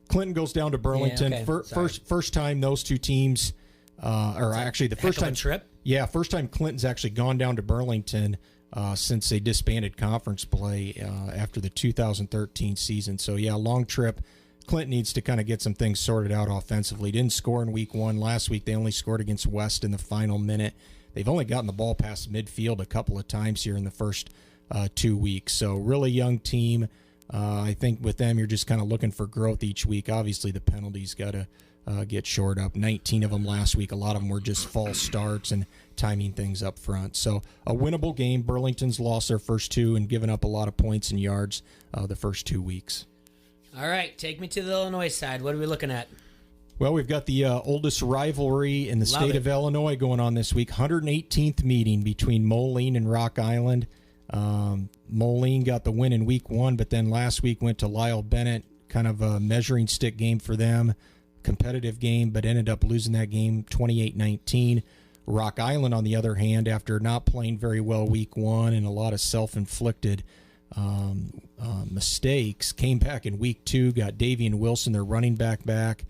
Clinton goes down to Burlington. Yeah, okay. First time those two teams, or actually the first time trip. Yeah, first time Clinton's actually gone down to Burlington since they disbanded conference play after the 2013 season. So yeah, long trip. Clinton needs to kind of get some things sorted out offensively. Didn't score in week 1. Last week they only scored against West in the final minute. They've only gotten the ball past midfield a couple of times here in the first 2 weeks. So really young team. I think with them, you're just kind of looking for growth each week. Obviously, the penalties got to get shored up. 19 of them last week. A lot of them were just false starts and timing things up front. So a winnable game. Burlington's lost their first 2 and given up a lot of points and yards the first 2 weeks. All right, take me to the Illinois side. What are we looking at? Well, we've got the oldest rivalry in the state of Illinois going on this week. 118th meeting between Moline and Rock Island. Moline got the win in week 1, but then last week went to Lyle Bennett, kind of a measuring stick game for them. Competitive game, but ended up losing that game 28-19. Rock Island, on the other hand, after not playing very well week 1 and a lot of self-inflicted mistakes, came back in week 2, got Davian Wilson, their running back.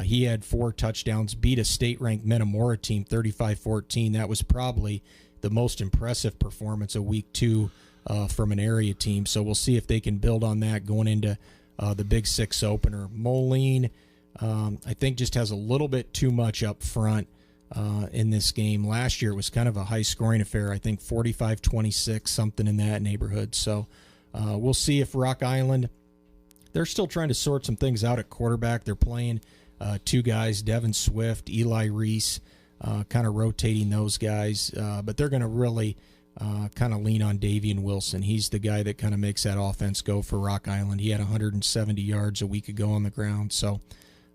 He had 4 touchdowns, beat a state-ranked Metamora team 35-14. That was probably the most impressive performance of week 2 from an area team. So we'll see if they can build on that going into the Big 6 opener. Moline, I think, just has a little bit too much up front in this game. Last year it was kind of a high-scoring affair. I think 45-26, something in that neighborhood. So we'll see if Rock Island, they're still trying to sort some things out at quarterback. They're playing 2 guys, Devin Swift, Eli Reese, kind of rotating those guys. But they're going to really kind of lean on Davian Wilson. He's the guy that kind of makes that offense go for Rock Island. He had 170 yards a week ago on the ground. So,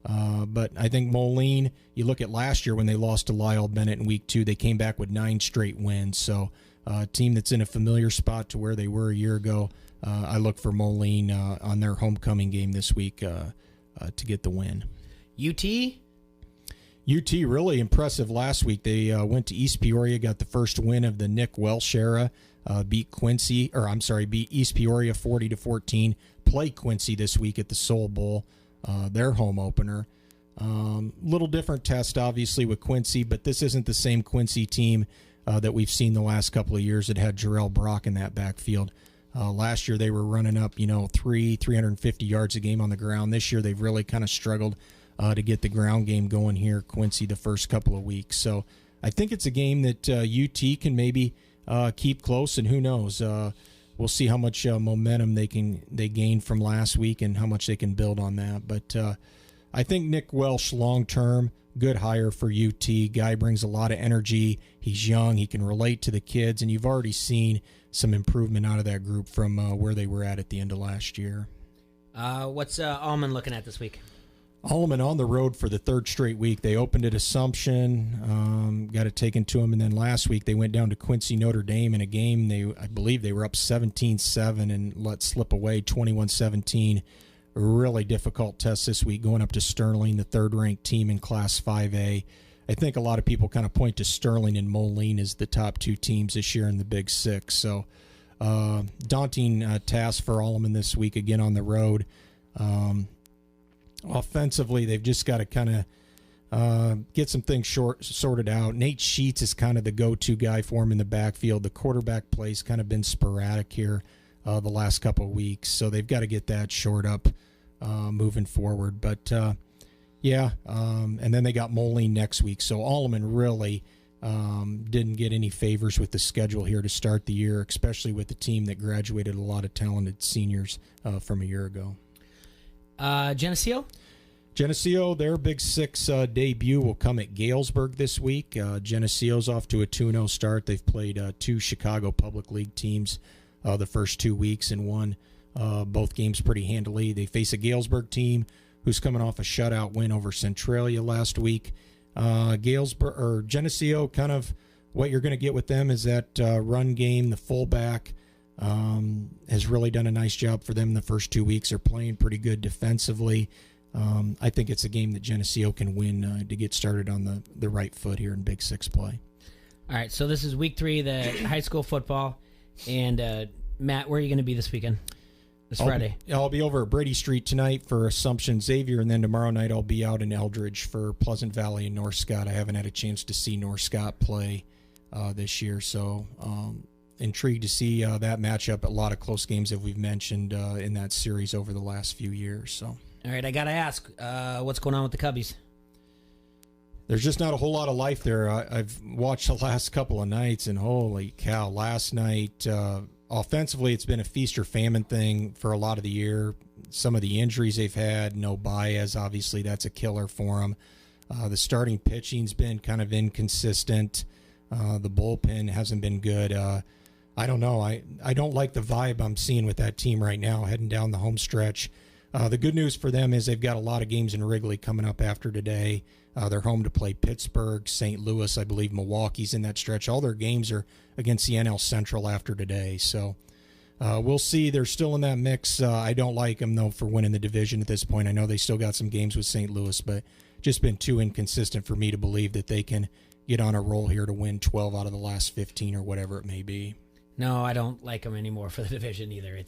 but I think Moline, you look at last year when they lost to Lyle Bennett in week 2, they came back with 9 straight wins. So a team that's in a familiar spot to where they were a year ago. I look for Moline on their homecoming game this week to get the win. UT really impressive last week. They went to East Peoria, got the first win of the Nick Welsh era, beat East Peoria 40-14. Play Quincy this week at the Soul Bowl, their home opener. Little different test, obviously, with Quincy, but this isn't the same Quincy team that we've seen the last couple of years that had Jarrell Brock in that backfield. Last year they were running up, 350 yards a game on the ground. This year they've really kind of struggled to get the ground game going here, Quincy, the first couple of weeks. So I think it's a game that UT can maybe keep close, and who knows? We'll see how much momentum they gain from last week and how much they can build on that. But I think Nick Welsh long-term, good hire for UT. Guy brings a lot of energy. He's young. He can relate to the kids, and you've already seen some improvement out of that group from where they were at the end of last year. What's Allman looking at this week? Allman on the road for the 3rd straight week. They opened at Assumption, got it taken to them, and then last week they went down to Quincy Notre Dame in a game. I believe they were up 17-7 and let slip away 21-17. Really difficult test this week, going up to Sterling, the 3rd-ranked team in Class 5A. I think a lot of people kind of point to Sterling and Moline as the top 2 teams this year in the Big Six. So daunting task for Allman this week, again on the road. Offensively, they've just got to kind of get some things sorted out. Nate Sheets is kind of the go-to guy for him in the backfield. The quarterback play's kind of been sporadic here the last couple of weeks, so they've got to get that shored up moving forward. But, and then they got Moline next week. So Allman really didn't get any favors with the schedule here to start the year, especially with the team that graduated a lot of talented seniors from a year ago. Geneseo, their Big Six debut will come at Galesburg this week. Geneseo's off to a 2-0 start. They've played 2 Chicago Public League teams the first 2 weeks and won both games pretty handily. They face a Galesburg team who's coming off a shutout win over Centralia last week. Geneseo, kind of what you're going to get with them is that run game. The fullback has really done a nice job for them the first 2 weeks. They're playing pretty good defensively. I think it's a game that Geneseo can win to get started on the right foot here in Big Six play. All right, so this is week 3 of the high school football. And Matt, where are you going to be this weekend? This Friday? I'll be over at Brady Street tonight for Assumption Xavier, and then tomorrow night I'll be out in Eldridge for Pleasant Valley and North Scott. I haven't had a chance to see North Scott play this year, so intrigued to see that matchup. A lot of close games that we've mentioned in that series over the last few years. So, all right, I got to ask, what's going on with the Cubbies? There's just not a whole lot of life there. I've watched the last couple of nights, and holy cow, last night, offensively, it's been a feast or famine thing for a lot of the year. Some of the injuries they've had, no Baez, obviously that's a killer for them. The starting pitching's been kind of inconsistent. The bullpen hasn't been good. I don't know. I don't like the vibe I'm seeing with that team right now heading down the home stretch. The good news for them is they've got a lot of games in Wrigley coming up after today. They're home to play Pittsburgh, St. Louis, I believe Milwaukee's in that stretch. All their games are against the NL Central after today. So we'll see. They're still in that mix. I don't like them, though, for winning the division at this point. I know they still got some games with St. Louis, but just been too inconsistent for me to believe that they can get on a roll here to win 12 out of the last 15 or whatever it may be. No, I don't like them anymore for the division either.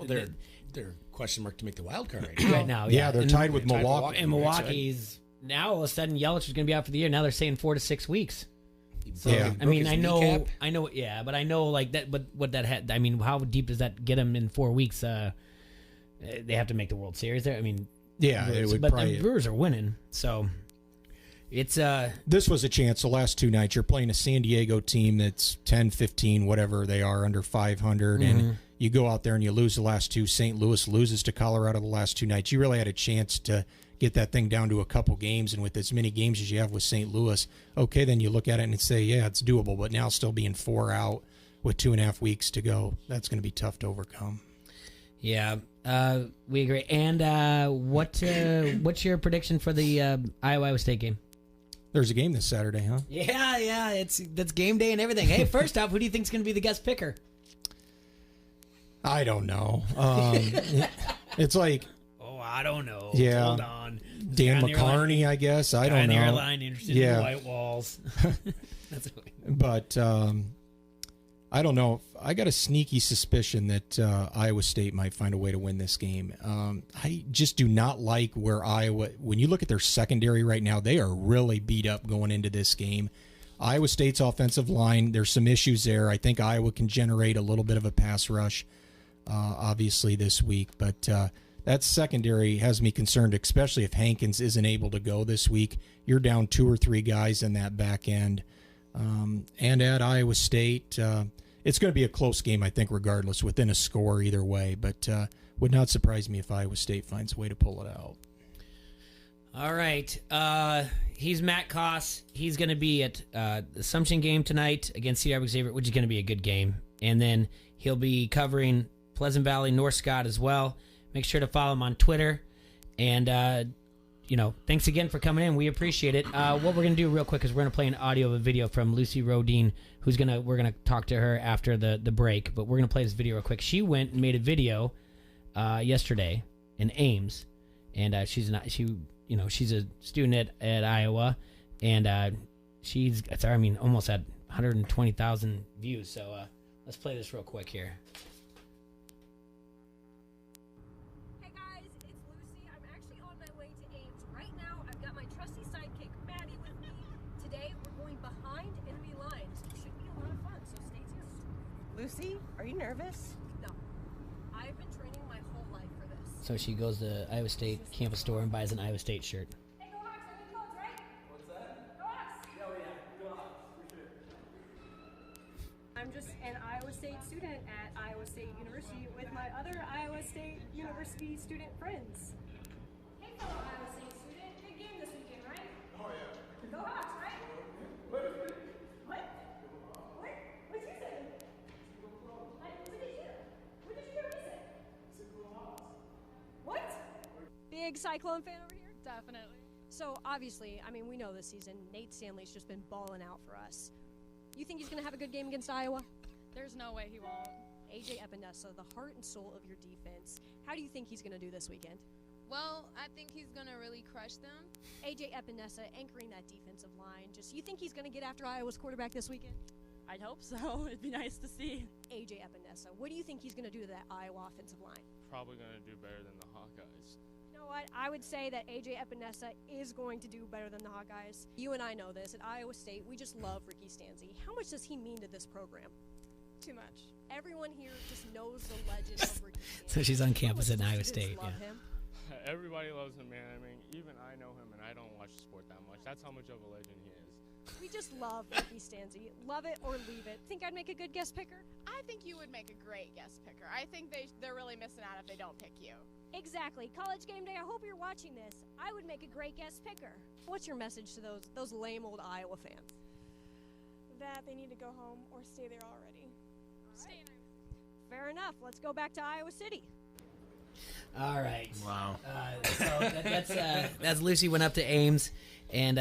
They're question mark to make the wild card right now. Yeah, they're tied with Milwaukee. And Milwaukee's now all of a sudden Yelich is going to be out for the year. Now they're saying 4 to 6 weeks. So, yeah, I mean, I know, yeah, but I know like that. But what that had, I mean, how deep does that get them in 4 weeks? They have to make the World Series there. I mean, yeah, but the Brewers are winning, so it's this was a chance. The last 2 nights, you're playing a San Diego team that's 10, 15, whatever they are, under 500, and you go out there and you lose the last 2. St. Louis loses to Colorado the last 2 nights. You really had a chance to get that thing down to a couple games, and with as many games as you have with St. Louis, okay, then you look at it and say, yeah, it's doable, but now still being 4 out with 2.5 weeks to go, that's going to be tough to overcome. Yeah, we agree. And what's your prediction for the Iowa State game? There's a game this Saturday, huh? Yeah, that's game day and everything. Hey, first off, who do you think's going to be the guest picker? I don't know. It's like, I don't know. Yeah, hold on. Dan McCarney, I guess. I don't know. Airline interested in the white walls. That's but I don't know. I got a sneaky suspicion that Iowa State might find a way to win this game. I just do not like where Iowa, when you look at their secondary right now, they are really beat up going into this game. Iowa State's offensive line, there's some issues there. I think Iowa can generate a little bit of a pass rush, obviously, this week. But that secondary has me concerned, especially if Hankins isn't able to go this week. You're down 2 or 3 guys in that back end. And at Iowa State, it's going to be a close game, I think, regardless, within a score either way. But would not surprise me if Iowa State finds a way to pull it out. All right. He's Matt Koss. He's going to be at the Assumption game tonight against Cedar Rapids Xavier, which is going to be a good game. And then he'll be covering Pleasant Valley North Scott as well. Make sure to follow him on Twitter. And, thanks again for coming in. We appreciate it. What we're going to do real quick is we're going to play an audio of a video from Lucy Rodine, we're going to talk to her after the break. But we're going to play this video real quick. She went and made a video yesterday in Ames. And she's a student at Iowa. And she's almost at 120,000 views. So let's play this real quick here. Lucy, are you nervous? No. I've been training my whole life for this. So she goes to Iowa State campus store and buys an Iowa State shirt. Hey, go Hawks, are good codes, right? What's that? Go Hawks! Oh yeah, go Hawks, for sure. I'm just an Iowa State student at Iowa State University with my other Iowa State University student friends. Hey, fellow Iowa State student, big game this weekend, right? Oh yeah. Go Hawks, right? What? What'd you say? What did you hear me say? What? Big Cyclone fan over here? Definitely. So, obviously, we know this season, Nate Stanley's just been balling out for us. You think he's going to have a good game against Iowa? There's no way he won't. AJ Epinesa, the heart and soul of your defense. How do you think he's going to do this weekend? Well, I think he's going to really crush them. AJ Epinesa anchoring that defensive line. You think he's going to get after Iowa's quarterback this weekend? I'd hope so. It'd be nice to see. AJ Epinesa, what do you think he's going to do to that Iowa offensive line? Probably going to do better than the Hawkeyes. You know what? I would say that AJ Epinesa is going to do better than the Hawkeyes. You and I know this. At Iowa State, we just love Ricky Stanzi. How much does he mean to this program? Too much. Everyone here just knows the legend of Ricky Stanzi. So she's on campus at Iowa State. Love Yeah. him? Everybody loves him, man. Even I know him, and I don't watch the sport that much. That's how much of a legend he is. We just love Ricky Stanzi. Love it or leave it. Think I'd make a good guest picker? I think you would make a great guest picker. I think they're really missing out if they don't pick you. Exactly. College game day, I hope you're watching this. I would make a great guest picker. What's your message to those lame old Iowa fans? That they need to go home or stay there already. Stay in Iowa. Fair enough. Let's go back to Iowa City. All right. Wow. So that's Lucy went up to Ames, and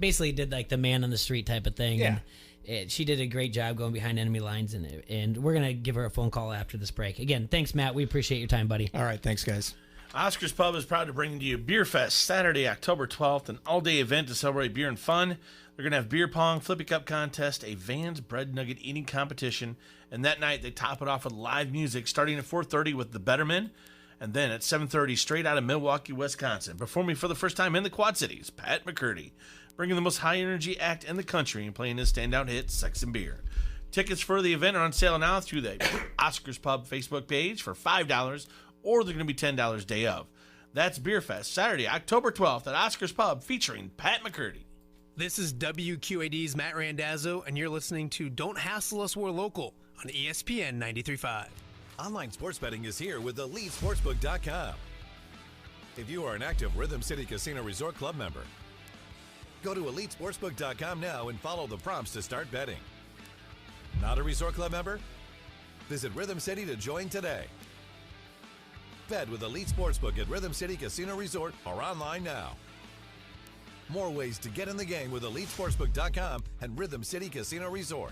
basically did like the man on the street type of thing. Yeah. And she did a great job going behind enemy lines, and we're gonna give her a phone call after this break. Again, thanks, Matt. We appreciate your time, buddy. All right, thanks, guys. Oscar's Pub is proud to bring to you Beer Fest Saturday, October 12th, an all-day event to celebrate beer and fun. They're going to have beer pong, flippy cup contest, a Vans bread nugget eating competition, and that night they top it off with live music starting at 4:30 with The Bettermen, and then at 7:30 straight out of Milwaukee, Wisconsin. Performing for the first time in the Quad Cities, Pat McCurdy, bringing the most high-energy act in the country and playing his standout hit, Sex and Beer. Tickets for the event are on sale now through the Oscar's Pub Facebook page for $5, or they're going to be $10 day of. That's Beer Fest, Saturday, October 12th at Oscar's Pub, featuring Pat McCurdy. This is WQAD's Matt Randazzo, and you're listening to Don't Hassle Us, We're Local on ESPN 93.5. Online sports betting is here with EliteSportsbook.com. If you are an active Rhythm City Casino Resort Club member, go to EliteSportsbook.com now and follow the prompts to start betting. Not a Resort Club member? Visit Rhythm City to join today. Bet with Elite Sportsbook at Rhythm City Casino Resort or online now. More ways to get in the game with EliteSportsbook.com and Rhythm City Casino Resort.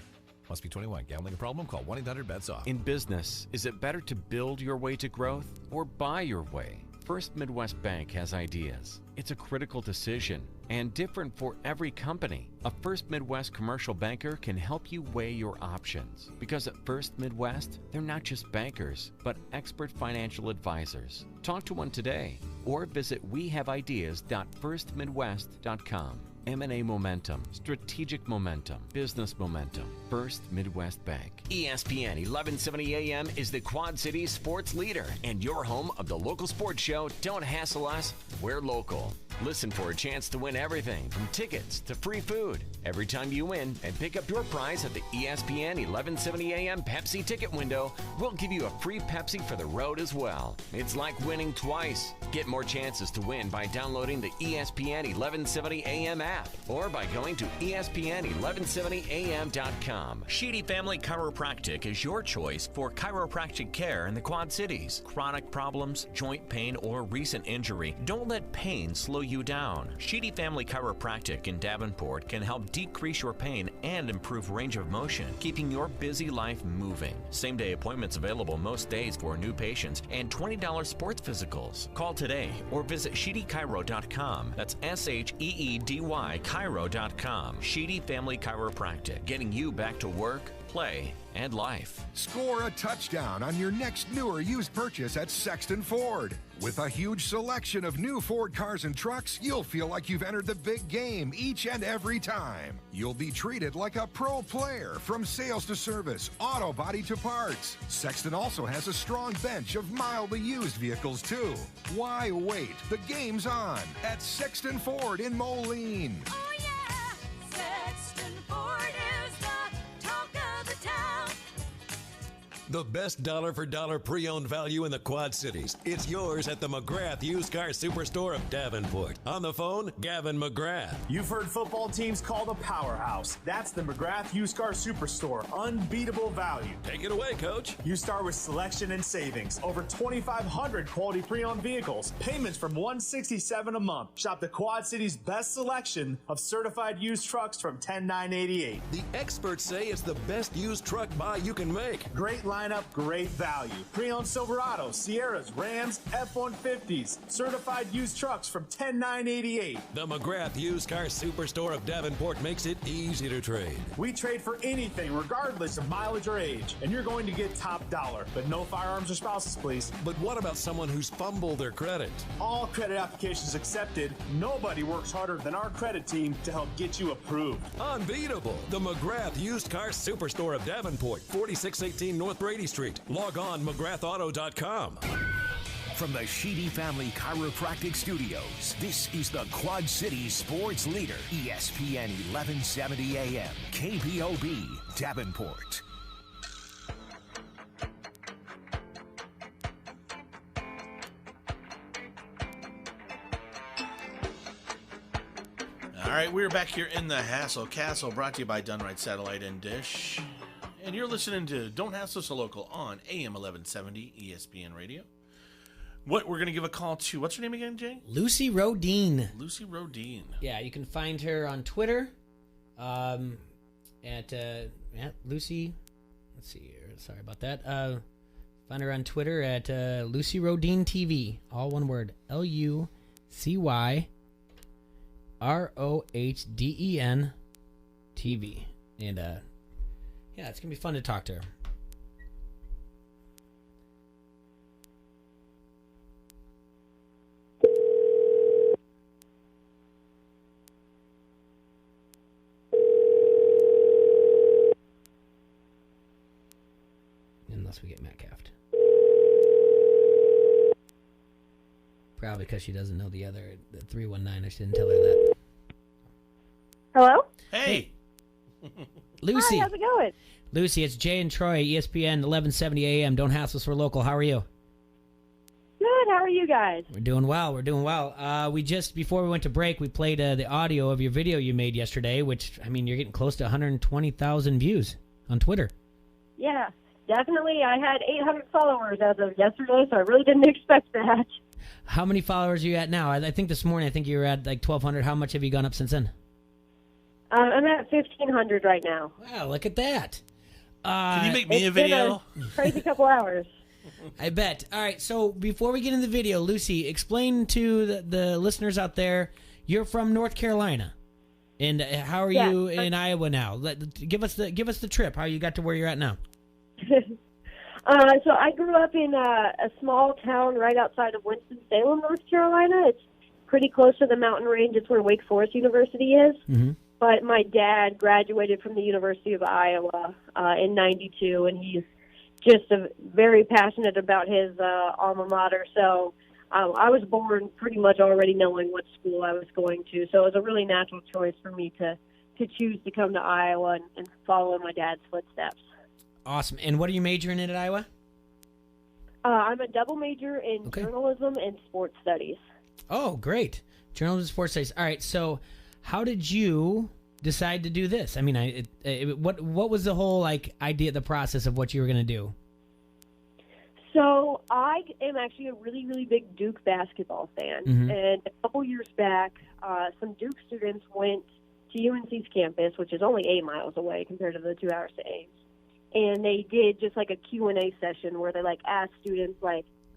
Must be 21. Gambling problem? Call 1-800-BETS-OFF. In business, is it better to build your way to growth or buy your way? First Midwest Bank has ideas. It's a critical decision and different for every company. A First Midwest commercial banker can help you weigh your options, because at First Midwest, they're not just bankers, but expert financial advisors. Talk to one today or visit wehaveideas.firstmidwest.com. M&A momentum, strategic momentum, business momentum. First Midwest Bank. ESPN 1170 AM is the Quad Cities sports leader and your home of the local sports show. Don't hassle us, we're local. Listen for a chance to win everything from tickets to free food. Every time you win and pick up your prize at the ESPN 1170 AM Pepsi ticket window, we'll give you a free Pepsi for the road as well. It's like winning twice. Get more chances to win by downloading the ESPN 1170 AM app or by going to ESPN1170am.com. Sheedy Family Chiropractic is your choice for chiropractic care in the Quad Cities. Chronic problems, joint pain, or recent injury. Don't let pain slow you down. Sheedy Family Chiropractic in Davenport can help decrease your pain and improve range of motion, keeping your busy life moving. Same-day appointments available most days for new patients and $20 sports physicals. Call today or visit SheedyChiro.com. That's SHEEDY Chiro.com. Sheedy Family Chiropractic, getting you back to work, play, and life. Score a touchdown on your next new or used purchase at Sexton Ford. With a huge selection of new Ford cars and trucks, you'll feel like you've entered the big game each and every time. You'll be treated like a pro player from sales to service, auto body to parts. Sexton also has a strong bench of mildly used vehicles too. Why wait? The game's on at Sexton Ford in Moline. Oh yeah, Sexton Ford is the talk of the town. The best dollar-for-dollar pre-owned value in the Quad Cities. It's yours at the McGrath Used Car Superstore of Davenport. On the phone, Gavin McGrath. You've heard football teams called a powerhouse. That's the McGrath Used Car Superstore. Unbeatable value. Take it away, Coach. You start with selection and savings. Over 2,500 quality pre-owned vehicles. Payments from $167 a month. Shop the Quad Cities' best selection of certified used trucks from $10,988. The experts say it's the best used truck buy you can make. Great lineup, great value. Pre-owned Silverados, Sierras, Rams, F-150s. Certified used trucks from $10,988. The McGrath Used Car Superstore of Davenport makes it easy to trade. We trade for anything, regardless of mileage or age, and you're going to get top dollar, but no firearms or spouses, please. But what about someone who's fumbled their credit? All credit applications accepted. Nobody works harder than our credit team to help get you approved. Unbeatable. The McGrath Used Car Superstore of Davenport, 4618 North Brady Street. Log on McGrathAuto.com. From the Sheedy Family Chiropractic Studios, this is the Quad Cities sports leader, ESPN 1170 AM, KPOB, Davenport. All right, we're back here in the Hassle Castle, brought to you by Dunright Satellite and Dish. And you're listening to Don't Hassle Us a Local on AM 1170 ESPN Radio. What we're going to give a call to, what's her name again, Jay? Lucy Rodine. Lucy Rodine. Yeah, you can find her on Twitter at Lucy. Let's see here. Sorry about that. Find her on Twitter at Lucy Rodine TV. All one word. LucyRohden TV. And yeah, it's going to be fun to talk to her. Unless we get Metcalfed. Probably because she doesn't know the 319. I shouldn't tell her that. Hello? Hey. Lucy. Hi, how's it going? Lucy, it's Jay and Troy, ESPN 1170 AM. Don't hassle us, we're local. How are you? Good. How are you guys? We're doing well. We just, before we went to break, we played the audio of your video you made yesterday, which, I mean, you're getting close to 120,000 views. on Twitter. Yeah, definitely. I had 800 followers as of yesterday, so I really didn't expect that. How many followers are you at now? I think this morning, you were at like 1,200. How much have you gone up since then? I'm at 1,500 right now. Wow, look at that. Can you make me a It's been video? Crazy couple hours. I bet. All right, so before we get into the video, Lucy, explain to the listeners out there, you're from North Carolina. And how are you in Iowa now? Give us the trip, how you got to where you're at now. So I grew up in a small town right outside of Winston-Salem, North Carolina. It's pretty close to the mountain range. It's where Wake Forest University is. Mm-hmm. But my dad graduated from the University of Iowa in '92, and he's just very passionate about his alma mater. So I was born pretty much already knowing what school I was going to. So it was a really natural choice for me to choose to come to Iowa and follow in my dad's footsteps. Awesome. And what are you majoring in at Iowa? I'm a double major in journalism and sports studies. Oh, great. Journalism and sports studies. All right, so how did you decide to do this? I mean, what was the whole idea, the process of what you were going to do? So I am actually a really, really big Duke basketball fan. Mm-hmm. And a couple years back, some Duke students went to UNC's campus, which is only 8 miles away compared to the 2 hours to Ames. And they did just a Q&A session where they asked students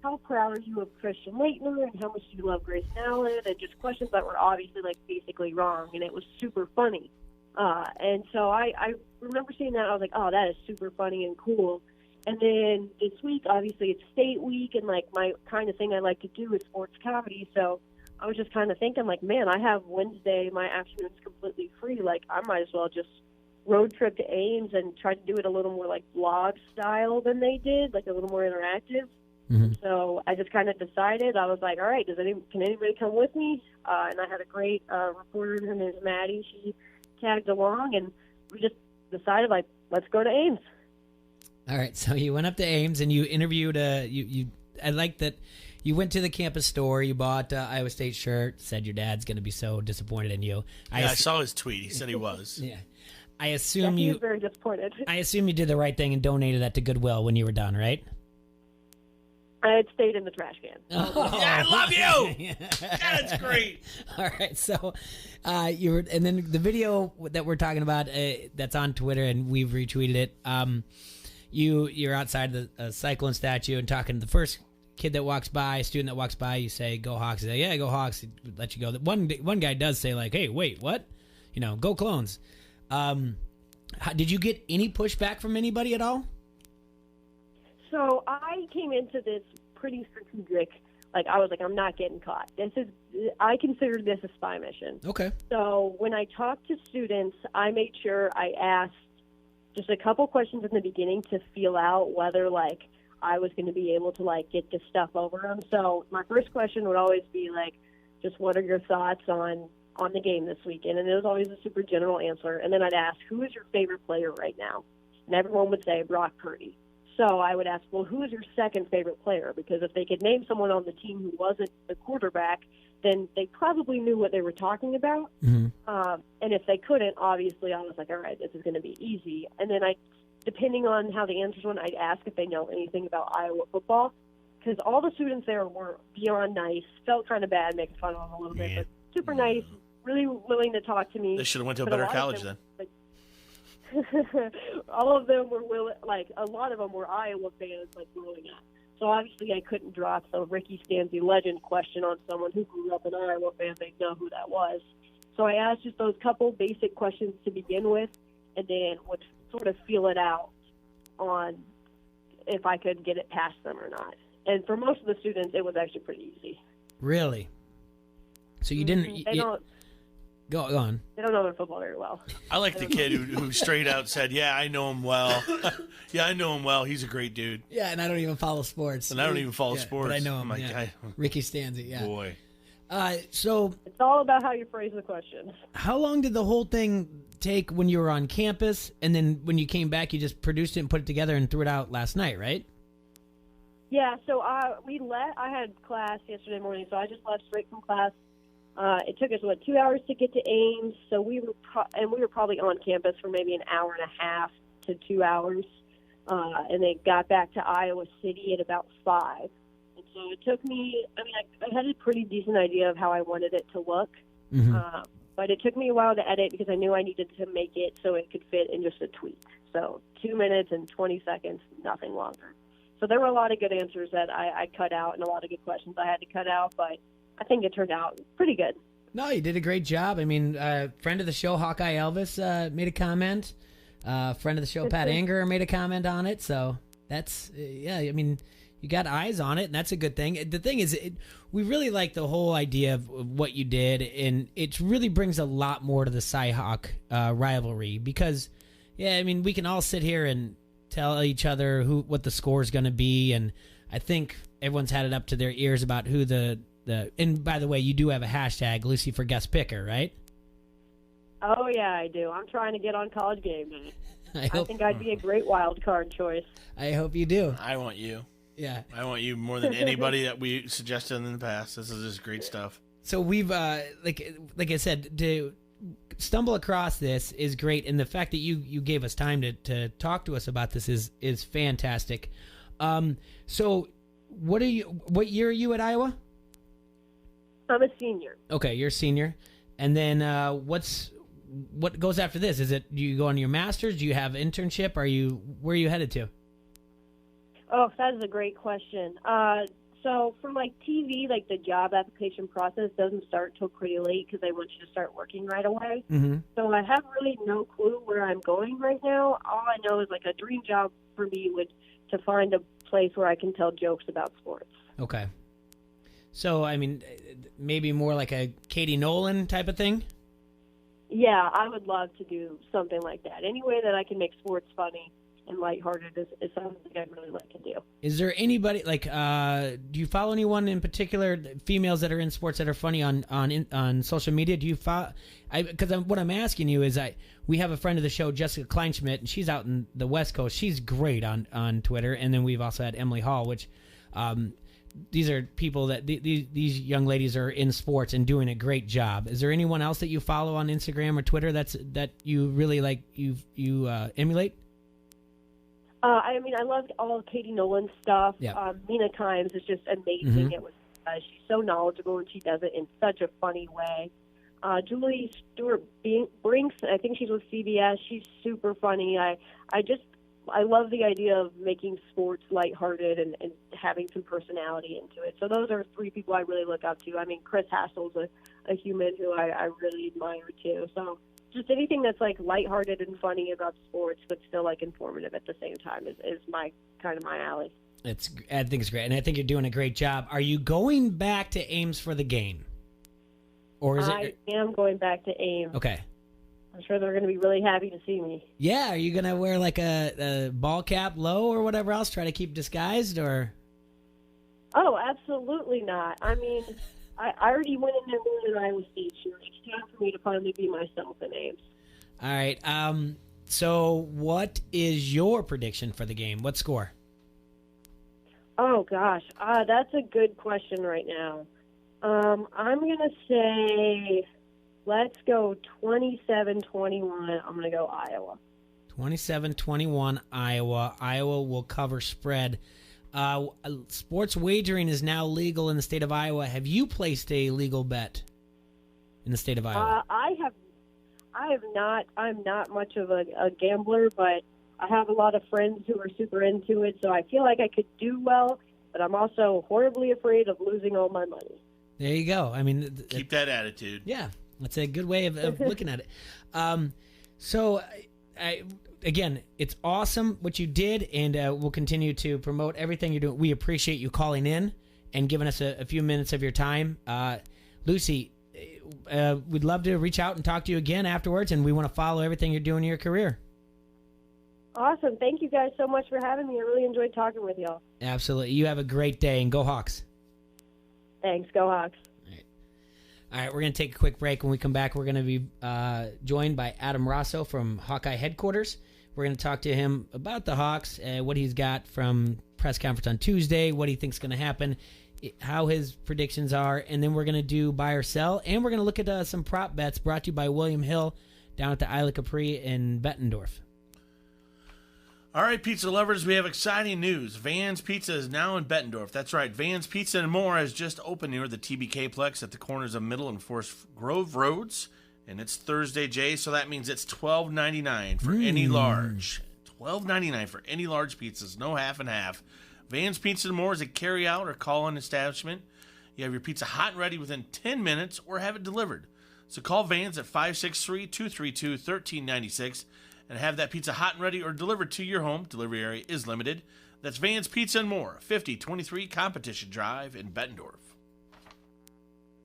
how proud are you of Christian Laettner and how much do you love Grace Allen, and just questions that were obviously basically wrong, and it was super funny. And so I remember seeing that. I was like, oh, that is super funny and cool. And then this week, obviously, it's state week, and my kind of thing I like to do is sports comedy. So I was just kind of thinking, man, I have Wednesday, my afternoon's completely free. I might as well just road trip to Ames and try to do it a little more blog style than they did, a little more interactive. Mm-hmm. So I just kind of decided. I was like, all right, can anybody come with me? And I had a great reporter. Her name is Maddie. She tagged along, and we just decided, let's go to Ames. All right, so you went up to Ames and you interviewed. I like that you went to the campus store. You bought Iowa State shirt. Said your dad's going to be so disappointed in you. I saw his tweet. He said he was. Yeah, I assume he was very disappointed. I assume you did the right thing and donated that to Goodwill when you were done, right? I had stayed in the trash can. Oh, yeah, I love you. That's great. All right, so you were, and then the video that we're talking about that's on Twitter and we've retweeted it. You're outside the Cyclone statue and talking to the first kid that walks by, student that walks by. You say, "Go Hawks!" He say, "Yeah, go Hawks." He let you go. One guy does say "Hey, wait, what? Go Clones." Did you get any pushback from anybody at all? So I came into this pretty strategic. I was like, I'm not getting caught. I considered this a spy mission. Okay. So when I talked to students, I made sure I asked just a couple questions in the beginning to feel out whether I was going to be able to get this stuff over them. So my first question would always be just what are your thoughts on the game this weekend? And it was always a super general answer. And then I'd ask, who is your favorite player right now? And everyone would say Brock Purdy. So I would ask, well, who is your second favorite player? Because if they could name someone on the team who wasn't the quarterback, then they probably knew what they were talking about. Mm-hmm. And if they couldn't, obviously, I was like, all right, this is going to be easy. And then depending on how the answers went, I'd ask if they know anything about Iowa football. Because all the students there were beyond nice, felt kind of bad making fun of them a little bit, but super nice, really willing to talk to me. They should have went to a better college then. All of them were willing, a lot of them were Iowa fans, growing up. So obviously I couldn't drop the Ricky Stanzi legend question on someone who grew up an Iowa fan. They'd know who that was. So I asked just those couple basic questions to begin with, and then would sort of feel it out on if I could get it past them or not. And for most of the students, it was actually pretty easy. Really? So you didn't... Go on. They don't know their football very well. I like the kid who straight out said, yeah, I know him well. Yeah, I know him well. He's a great dude. Yeah, and I don't even follow sports. And I don't even follow sports. But I know him. I'm like, Ricky Stanzi, yeah. Boy. So it's all about how you phrase the question. How long did the whole thing take when you were on campus, and then when you came back, you just produced it and put it together and threw it out last night, right? Yeah, so I had class yesterday morning, so I just left straight from class. It took us 2 hours to get to Ames, so we were probably on campus for maybe an hour and a half to 2 hours, and they got back to Iowa City at about 5. And so it took me, I had a pretty decent idea of how I wanted it to look, but it took me a while to edit because I knew I needed to make it so it could fit in just a tweet. So 2 minutes and 20 seconds, nothing longer. So there were a lot of good answers that I cut out and a lot of good questions I had to cut out, but I think it turned out pretty good. No, you did a great job. I mean, friend of the show, Hawkeye Elvis, made a comment. Friend of the show, Pat Anger, made a comment on it. So that's, I mean, you got eyes on it, and that's a good thing. The thing is, we really like the whole idea of what you did, and it really brings a lot more to the Cy-Hawk rivalry because, I mean, we can all sit here and tell each other what the score is going to be, and I think everyone's had it up to their ears about who and by the way, you do have a hashtag, Lucy for guest picker, right? Oh, yeah, I do. I'm trying to get on College Game Day. I think I'd be a great wild card choice. I hope you do. I want you. Yeah. I want you more than anybody that we suggested in the past. This is just great stuff. So we've, like I said, to stumble across this is great, and the fact that you gave us time to talk to us about this is fantastic. So what year are you at Iowa? I'm a senior. Okay, you're a senior. And then what goes after this? Do you go on your master's? Do you have internship? Where are you headed to? Oh, that is a great question. So for TV, the job application process doesn't start till pretty late because they want you to start working right away. Mm-hmm. So I have really no clue where I'm going right now. All I know is a dream job for me would to find a place where I can tell jokes about sports. Okay. So, I mean, maybe more like a Katie Nolan type of thing? Yeah, I would love to do something like that. Any way that I can make sports funny and lighthearted is something I'd really like to do. Is there anybody, do you follow anyone in particular, females that are in sports that are funny on social media? Do you follow? Because what I'm asking you is, we have a friend of the show, Jessica Kleinschmidt, and she's out in the West Coast. She's great on Twitter. And then we've also had Emily Hall, which... these are people that these young ladies are in sports and doing a great job. Is there anyone else that you follow on Instagram or Twitter that you really like you emulate? I mean, I loved all of Katie Nolan's stuff. Yeah. Mina Kimes is just amazing. Mhm. It was she's so knowledgeable and she does it in such a funny way. Julie Stewart Brinks, I think she's with CBS. She's super funny. I love the idea of making sports lighthearted and having some personality into it. So those are three people I really look up to. I mean, Chris Hassel's a human who I really admire too. So just anything that's lighthearted and funny about sports, but still informative at the same time is my alley. I think it's great, and I think you're doing a great job. Are you going back to Ames for the game, or is I am going back to Ames. Okay. I'm sure they're going to be really happy to see me. Yeah, are you going to wear a ball cap low or whatever else, try to keep disguised, or? Oh, absolutely not. I mean, I already went in there wearing an Iowa State shirt. It's time for me to finally be myself in Ames. All right. So what is your prediction for the game? What score? Oh, gosh. That's a good question right now. I'm going to say... Let's go 27-21. I'm going to go Iowa. 27-21 Iowa. Iowa will cover spread. Sports wagering is now legal in the state of Iowa. Have you placed a legal bet in the state of Iowa? I have not. I'm not much of a gambler, but I have a lot of friends who are super into it, so I feel like I could do well, but I'm also horribly afraid of losing all my money. There you go. I mean, keep that attitude. Yeah. That's a good way of looking at it. So, again, it's awesome what you did, and we'll continue to promote everything you're doing. We appreciate you calling in and giving us a few minutes of your time. Lucy, we'd love to reach out and talk to you again afterwards, and we want to follow everything you're doing in your career. Awesome. Thank you guys so much for having me. I really enjoyed talking with y'all. Absolutely. You have a great day, and go Hawks. Thanks. Go Hawks. All right, we're going to take a quick break. When we come back, we're going to be joined by Adam Rosso from Hawkeye Headquarters. We're going to talk to him about the Hawks, what he's got from press conference on Tuesday, what he thinks is going to happen, how his predictions are, and then we're going to do buy or sell, and we're going to look at some prop bets brought to you by William Hill down at the Isle of Capri in Bettendorf. All right, pizza lovers, we have exciting news. Van's Pizza is now in Bettendorf. That's right, Van's Pizza and More has just opened near the TBK Plex at the corners of Middle and Forest Grove Roads. And it's Thursday, Jay, so that means it's $12.99 for any large. $12.99 for any large pizzas, no half and half. Van's Pizza and More is a carry-out or call-in establishment. You have your pizza hot and ready within 10 minutes or have it delivered. So call Van's at 563-232-1396 and have that pizza hot and ready or delivered to your home. Delivery area is limited. That's Van's Pizza and More, 5023 Competition Drive in Bettendorf.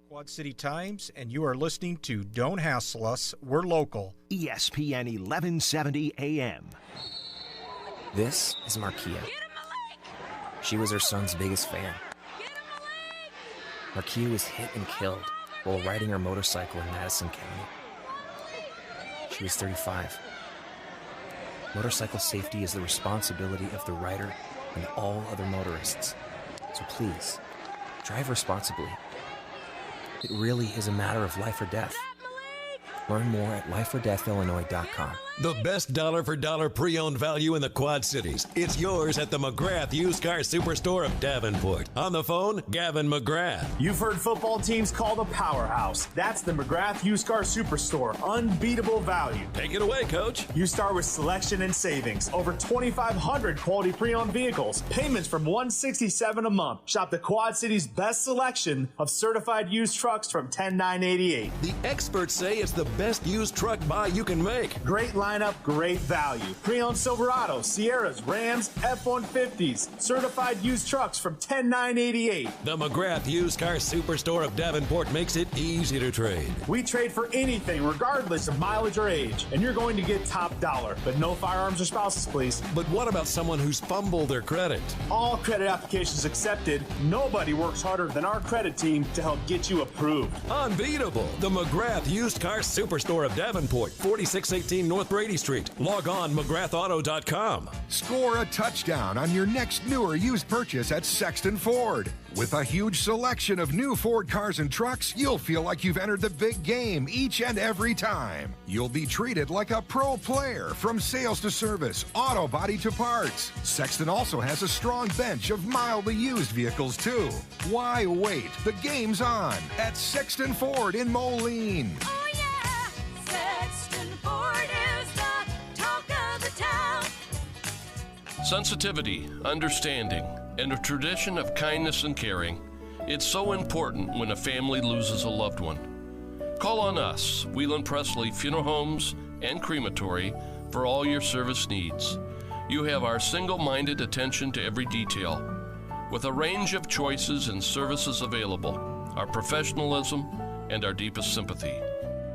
Quad City Times, and you are listening to Don't Hassle Us, We're Local. ESPN 1170 AM. This is Markia. She was her son's biggest fan. Markia was hit and killed while riding her motorcycle in Madison County. She was 35. Motorcycle safety is the responsibility of the rider and all other motorists. So please, drive responsibly. It really is a matter of life or death. Learn more at lifeordeathillinois.com. The best dollar-for-dollar pre-owned value in the Quad Cities. It's yours at the McGrath Used Car Superstore of Davenport. On the phone, Gavin McGrath. You've heard football teams called a powerhouse. That's the McGrath Used Car Superstore. Unbeatable value. Take it away, Coach. You start with selection and savings. Over 2,500 quality pre-owned vehicles. Payments from $167 a month. Shop the Quad Cities' best selection of certified used trucks from $10,988. The experts say it's the best used truck buy you can make. Great lineup, great value. Pre-owned Silverados, Sierras, Rams, F-150s. Certified used trucks from $10,988. The McGrath Used Car Superstore of Davenport makes it easy to trade. We trade for anything, regardless of mileage or age. And you're going to get top dollar. But no firearms or spouses, please. But what about someone who's fumbled their credit? All credit applications accepted. Nobody works harder than our credit team to help get you approved. Unbeatable. The McGrath Used Car Superstore of Davenport, 4618 North Brady Street. Log on McGrathAuto.com. Score a touchdown on your next new or used purchase at Sexton Ford. With a huge selection of new Ford cars and trucks, you'll feel like you've entered the big game each and every time. You'll be treated like a pro player from sales to service, auto body to parts. Sexton also has a strong bench of mildly used vehicles, too. Why wait? The game's on at Sexton Ford in Moline. Oh yeah, Sexton Ford is the talk of the town. Sensitivity, understanding, and a tradition of kindness and caring. It's so important when a family loses a loved one. Call on us, Wheeland Presley Funeral Homes and Crematory, for all your service needs. You have our single-minded attention to every detail. With a range of choices and services available, our professionalism, and our deepest sympathy.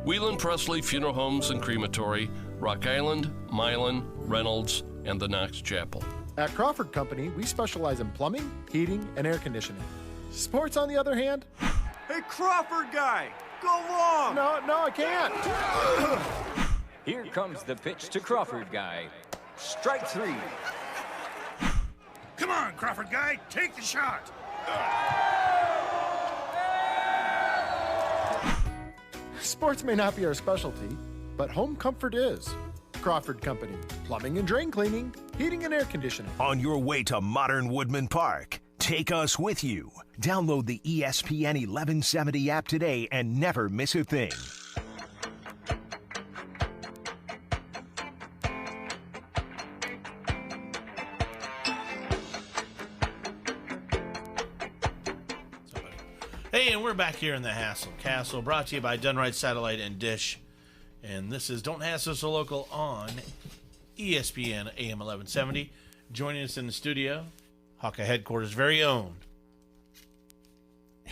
Wheeland Presley Funeral Homes and Crematory, Rock Island, Milan, Reynolds, and the Knox Chapel. At Crawford Company, we specialize in plumbing, heating, and air conditioning. Sports, on the other hand... Hey, Crawford guy, go long! No, I can't. Here comes the pitch to Crawford guy. Strike three. Come on, Crawford guy, take the shot! Sports may not be our specialty, but home comfort is. Crawford Company, plumbing and drain cleaning, heating and air conditioning. On your way to modern Woodman Park, take us with you. Download the ESPN 1170 app today and never miss a thing. Hey, and we're back here in the Hassle Castle, brought to you by Dunright Satellite and Dish. And this is Don't Hassle Us Local on ESPN AM 1170. Joining us in the studio, Hawkeye Headquarters' very own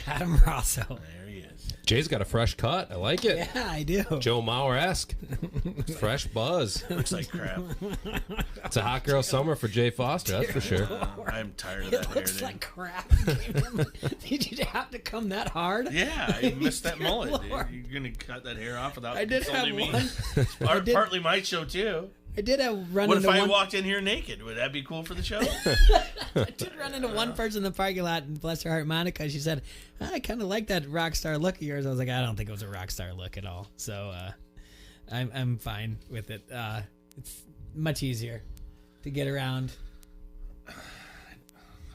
Adam Rosso. There he is. Jay's got a fresh cut. I like it. Yeah, I do. Joe Mauer-esque. Fresh buzz. Looks like crap. It's a hot girl summer for Jay Foster, that's for sure. I'm tired of It that looks hair, like crap. Did you have to come that hard? Yeah, I missed that mullet. Lord. Dude. You're going to cut that hair off without I did have consulting me? one. It's partly my show, too. I did run What into if I one. walked in here naked? Would that be cool for the show? I did run into one person in the parking lot, and bless her heart, Monica. She said, "I kind of like that rock star look of yours." I was like, "I don't think it was a rock star look at all." So I'm fine with it. It's much easier to get around. I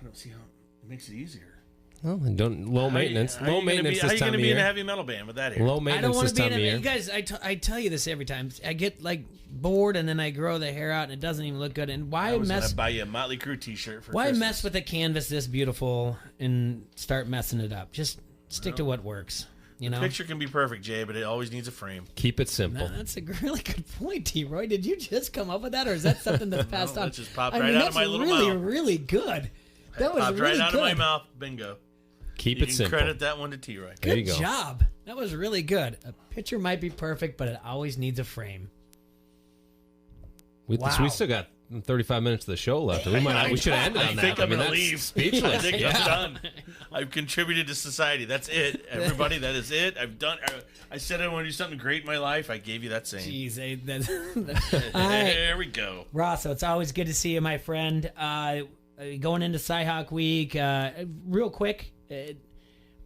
don't see how it makes it easier. Well, low maintenance. Low maintenance How this are you time going to of be in year. a heavy metal band with that here? Low maintenance I don't want this to be time in of a. year. You guys, I tell you this every time. I get like bored and then I grow the hair out and it doesn't even look good. And why I was mess? going to buy you a Motley Crue T-shirt for Why Christmas. mess with a canvas this beautiful and start messing it up? Just stick to what works. You know, The picture can be perfect, Jay, but it always needs a frame. Keep it simple. No, that's a really good point, T-Roy. Did you just come up with that, or is that something that's passed on? That just popped right out of my little really, mouth. really good. That was Popped really right out good. of my mouth. Bingo. Keep you it can simple. Credit that one to T-Roy. There you Good go. job. That was really good. A picture might be perfect, but it always needs a frame. We still got 35 minutes of the show left. We should have ended on that. I think I'm going to that's leave. Speechless. I think Yeah. I'm done. I've contributed to society. That's it. Everybody, that is it. I've done. I said I want to do something great in my life. I gave you that same. Jeez, There we go. Rosso, it's always good to see you, my friend. Going into Cyhawk Week, real quick,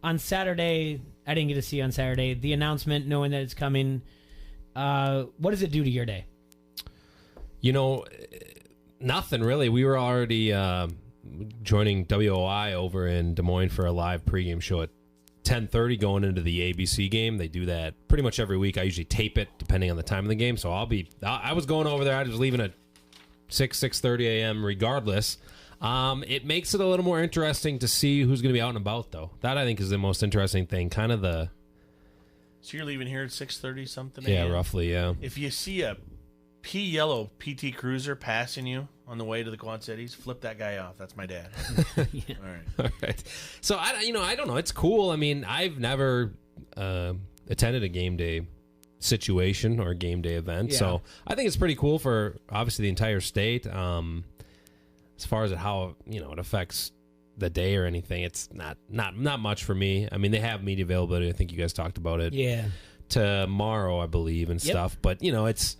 on Saturday, I didn't get to see you on Saturday, the announcement, knowing that it's coming, what does it do to your day? You know, nothing really. We were already joining WOI over in Des Moines for a live pregame show at 10:30 going into the ABC game. They do that pretty much every week. I usually tape it depending on the time of the game. So I was going over there. I was leaving at 6:30 a.m. regardless. It makes it a little more interesting to see who's going to be out and about, though. That I think is the most interesting thing. Kind of the. So you're leaving here at 6:30 something. Yeah, a.m.? roughly. Yeah. If you see a yellow PT Cruiser passing you on the way to the Quad Cities, flip that guy off. That's my dad. Yeah. All right. So I don't know. It's cool. I mean, I've never attended a game day situation or a game day event, so I think it's pretty cool for obviously the entire state. As far as how it affects the day or anything, it's not much for me. I mean, they have media availability. I think you guys talked about it. Yeah. Tomorrow, I believe, and stuff. But it's.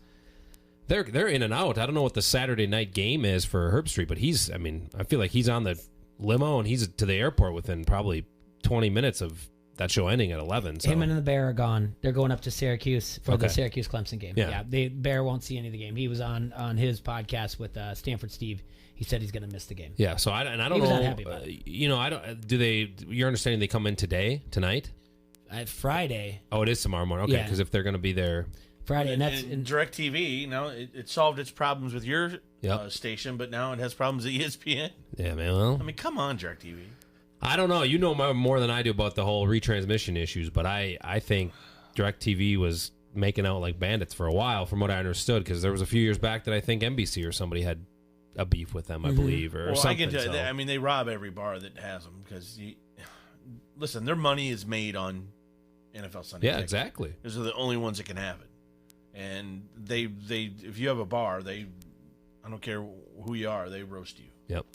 They're in and out. I don't know what the Saturday night game is for Herb Street, but I feel like he's on the limo and he's to the airport within probably 20 minutes of that show ending at 11. So. Him and the Bear are gone. They're going up to Syracuse for the Okay. Syracuse-Clemson game. Yeah. The Bear won't see any of the game. He was on his podcast with Stanford Steve. He said he's going to miss the game. Yeah, so I don't He was know. not happy about it. I don't. Do they? You're understanding they come in tonight? Friday. Oh, it is tomorrow morning. Okay, Yeah. because if they're going to be there, Friday, and that's and DirecTV, now it solved its problems with your station, but now it has problems at ESPN. yeah, man. Well, I mean, come on, DirecTV. I don't know. You know more than I do about the whole retransmission issues, but I think DirecTV was making out like bandits for a while, from what I understood, because there was a few years back that I think NBC or somebody had a beef with them, I believe, or something. I can tell you, I mean, they rob every bar that has them because, listen, their money is made on NFL Sunday. Yeah, tickets. exactly. Those are the only ones that can have it, and they if you have a bar, I don't care who you are, they roast you. Yep.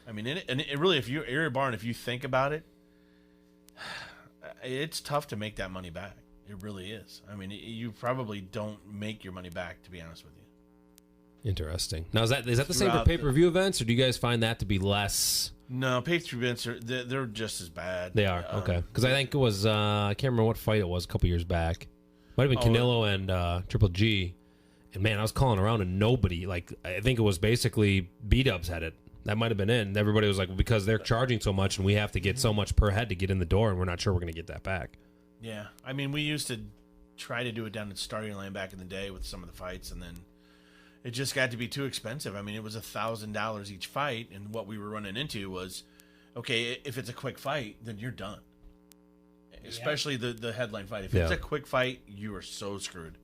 I mean, and it really, if you're a bar, and if you think about it, it's tough to make that money back. It really is. I mean, you probably don't make your money back, to be honest with you. Interesting. Now, is that the same for Throughout pay-per-view events, or do you guys find that to be less? No, pay-per-view events they're just as bad. They are okay, because I think it was I can't remember what fight it was a couple years back. Might have been Canelo and Triple G, and man, I was calling around and nobody, like, I think it was basically B-Dubs had it. That might have been it. And everybody was like, well, because they're charging so much and we have to get so much per head to get in the door, and we're not sure we're going to get that back. Yeah, I mean, we used to try to do it down at Starting Land back in the day with some of the fights, and then it just got to be too expensive. I mean, it was $1,000 each fight, and what we were running into was, okay, if it's a quick fight, then you're done. Especially the headline fight. If it's a quick fight, you are so screwed.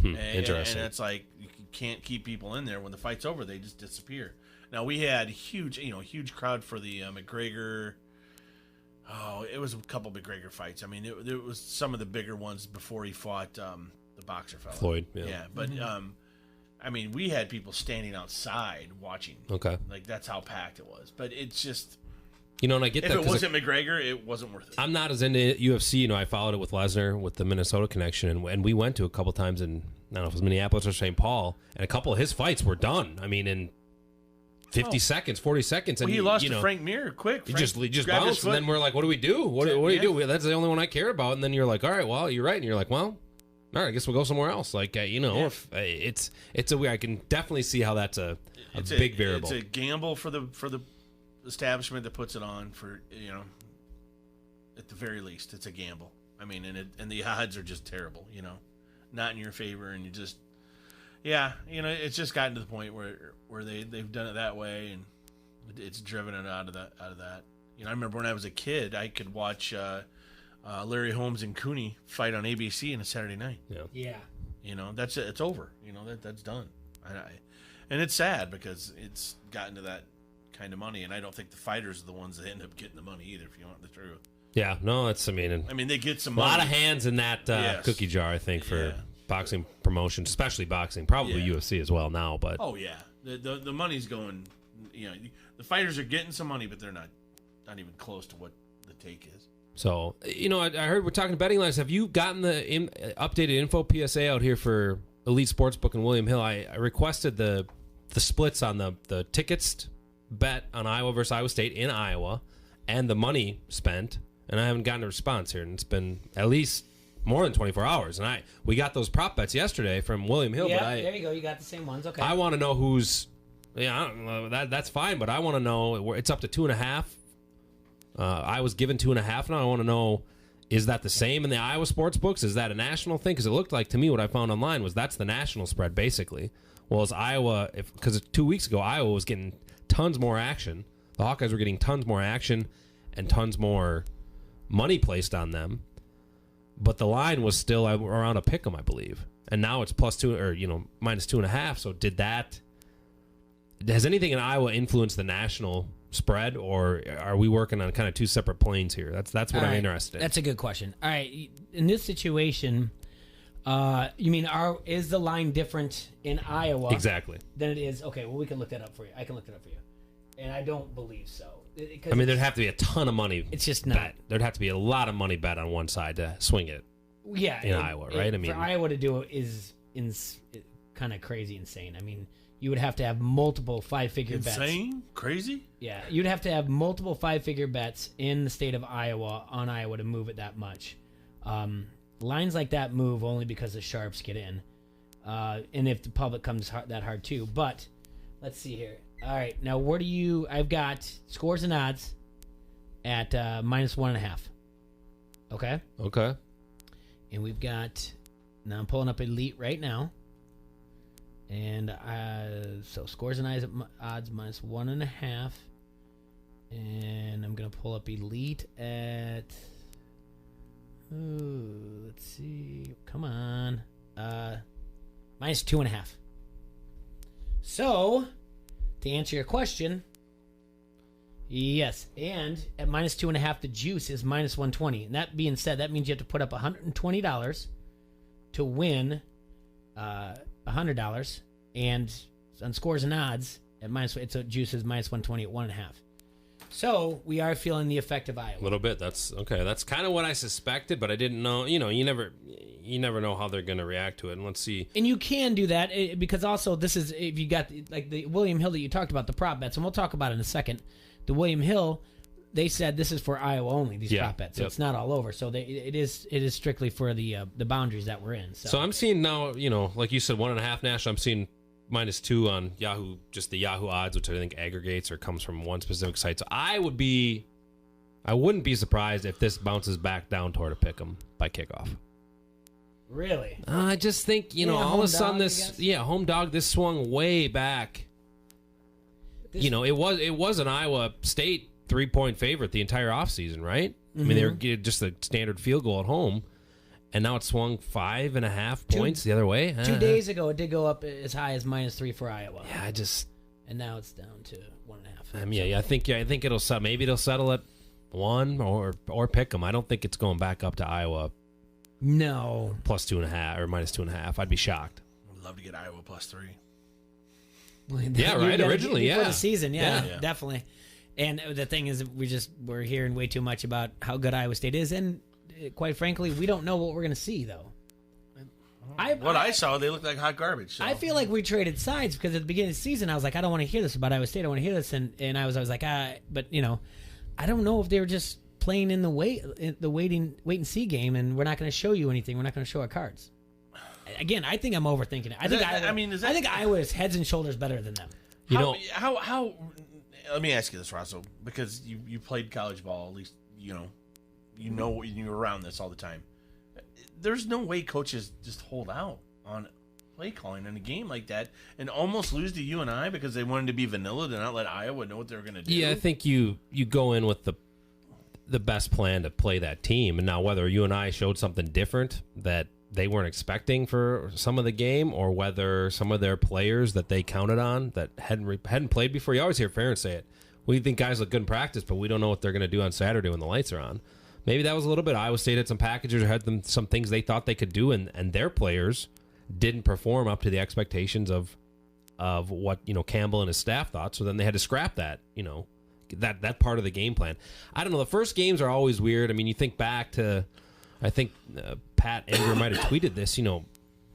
Interesting. And it's like you can't keep people in there. When the fight's over, they just disappear. Now, we had huge crowd for the McGregor. Oh, it was a couple McGregor fights. I mean, it was some of the bigger ones before he fought the boxer fella. Floyd, yeah. But, I mean, we had people standing outside watching. Okay. Like, that's how packed it was. But it's just... And I get if that. If it wasn't McGregor, it wasn't worth it. I'm not as into UFC. I followed it with Lesnar with the Minnesota connection, and we went to a couple times in, I don't know if it was Minneapolis or St. Paul, and a couple of his fights were done. I mean, in 50 seconds, 40 seconds. And he lost to Frank Mir quick. He just bounced, and then we're like, what do we do? What do you do? That's the only one I care about. And then you're like, all right, well, you're right. And you're like, well, all right, I guess we'll go somewhere else. Like, if it's a weird, I can definitely see how that's a big variable. It's a gamble for the establishment that puts it on. At the very least, it's a gamble. I mean, and the odds are just terrible. Not in your favor, and you just it's just gotten to the point where they've done it that way, and it's driven it out of that. I remember when I was a kid, I could watch Larry Holmes and Cooney fight on ABC on a Saturday night. Yeah. That's it. It's over. That's done. And it's sad because it's gotten to that kind of money, and I don't think the fighters are the ones that end up getting the money either, if you want the truth. Yeah, no, it's, I mean, they get some a money. lot of hands in that cookie jar, I think, for boxing promotion, especially boxing, probably UFC as well now. But oh yeah, the money's going. The fighters are getting some money, but they're not even close to what the take is. So I heard we're talking betting lines. Have you gotten the updated info PSA out here for Elite Sportsbook in William Hill? I requested the splits on the tickets bet on Iowa versus Iowa State in Iowa and the money spent, and I haven't gotten a response here, and it's been at least more than 24 hours. And we got those prop bets yesterday from William Hill. Yeah, but there you go. You got the same ones. Okay. I want to know who's. Yeah, I don't know, that's fine, but I want to know. It's up to 2.5. I was given 2.5 now. I want to know, is that the same in the Iowa sports books? Is that a national thing? Because it looked like to me what I found online was that's the national spread basically. Well, as Iowa, because 2 weeks ago Iowa was getting tons more action. The Hawkeyes were getting tons more action and tons more money placed on them, but the line was still around a pick 'em, I believe, and now it's +2 or -2.5. So has anything in Iowa influenced the national spread, or are we working on kind of two separate planes here? That's what I'm interested in. That's a good question. All right, in this situation, you mean is the line different in Iowa exactly than it is? Okay, well we can look that up for you. I can look that up for you, and I don't believe so. I mean, there'd have to be a ton of money. It's just not. There'd have to be a lot of money bet on one side to swing it. Yeah, in Iowa, right? For Iowa to do it is kind of crazy, insane. I mean, you would have to have multiple 5-figure bets. Insane? Crazy? Yeah, you'd have to have multiple 5-figure bets in the state of Iowa on Iowa to move it that much. Lines like that move only because the sharps get in, and if the public comes that hard too. But let's see here. All right, now where do you? I've got scores and odds at -1.5. Okay. Okay. And we've got. Now I'm pulling up Elite right now. And so scores and odds -1.5, and I'm gonna pull up Elite at. Let's see. Come on. -2.5. So, to answer your question, yes, and at -2.5, the juice is -120. And that being said, that means you have to put up $120 to win. $100, and on scores and odds at juice is -120 at 1.5. So we are feeling the effect of Iowa a little bit. That's okay. That's kind of what I suspected, but I didn't know. You never know how they're going to react to it. And let's see. And you can do that because also this is if you got like the William Hill that you talked about, the prop bets, and we'll talk about it in a second. The William Hill, they said this is for Iowa only. These prop bets, so it's not all over. So it is strictly for the boundaries that we're in. So I'm seeing now, like you said, 1.5 national. I'm seeing -2 on Yahoo, just the Yahoo odds, which I think aggregates or comes from one specific site. So I wouldn't be surprised if this bounces back down toward a pick 'em by kickoff. Really? I just think all of a sudden home dog. This swung way back. It was an Iowa State 3-point favorite the entire offseason, right? I mean, they were getting just a standard field goal at home, and now it swung 5.5 points the other way. 2 days ago, it did go up as high as -3 for Iowa. Yeah, and now it's down to 1.5. I think maybe it'll settle at 1 or pick 'em. I don't think it's going back up to Iowa. No, +2.5 or -2.5. I'd be shocked. I'd love to get Iowa +3. Well, yeah, right. Originally, before the season, definitely. And the thing is, we're hearing way too much about how good Iowa State is, and quite frankly, we don't know what we're going to see, though. I saw, they looked like hot garbage. So. I feel like we traded sides because at the beginning of the season, I was like, I don't want to hear this about Iowa State. I want to hear this, and I was like, but I don't know if they were just playing in the wait and see game, and we're not going to show you anything. We're not going to show our cards. Again, I think I'm overthinking it. I think Iowa is heads and shoulders better than them. How? Let me ask you this, Russell, because you played college ball. At least you know you're around this all the time. There's no way coaches just hold out on play calling in a game like that and almost lose to UNI because they wanted to be vanilla to not let Iowa know what they were going to do. Yeah, I think you go in with the best plan to play that team, and now whether UNI showed something different that they weren't expecting for some of the game, or whether some of their players that they counted on that hadn't played before. You always hear Ferentz say it. We think guys look good in practice, but we don't know what they're going to do on Saturday when the lights are on. Maybe that was a little bit. Iowa State had some packages or had some things they thought they could do, and their players didn't perform up to the expectations of what Campbell and his staff thought. So then they had to scrap that. That part of the game plan. I don't know. The first games are always weird. I mean, you think back to, I think Pat Andrew might have tweeted this.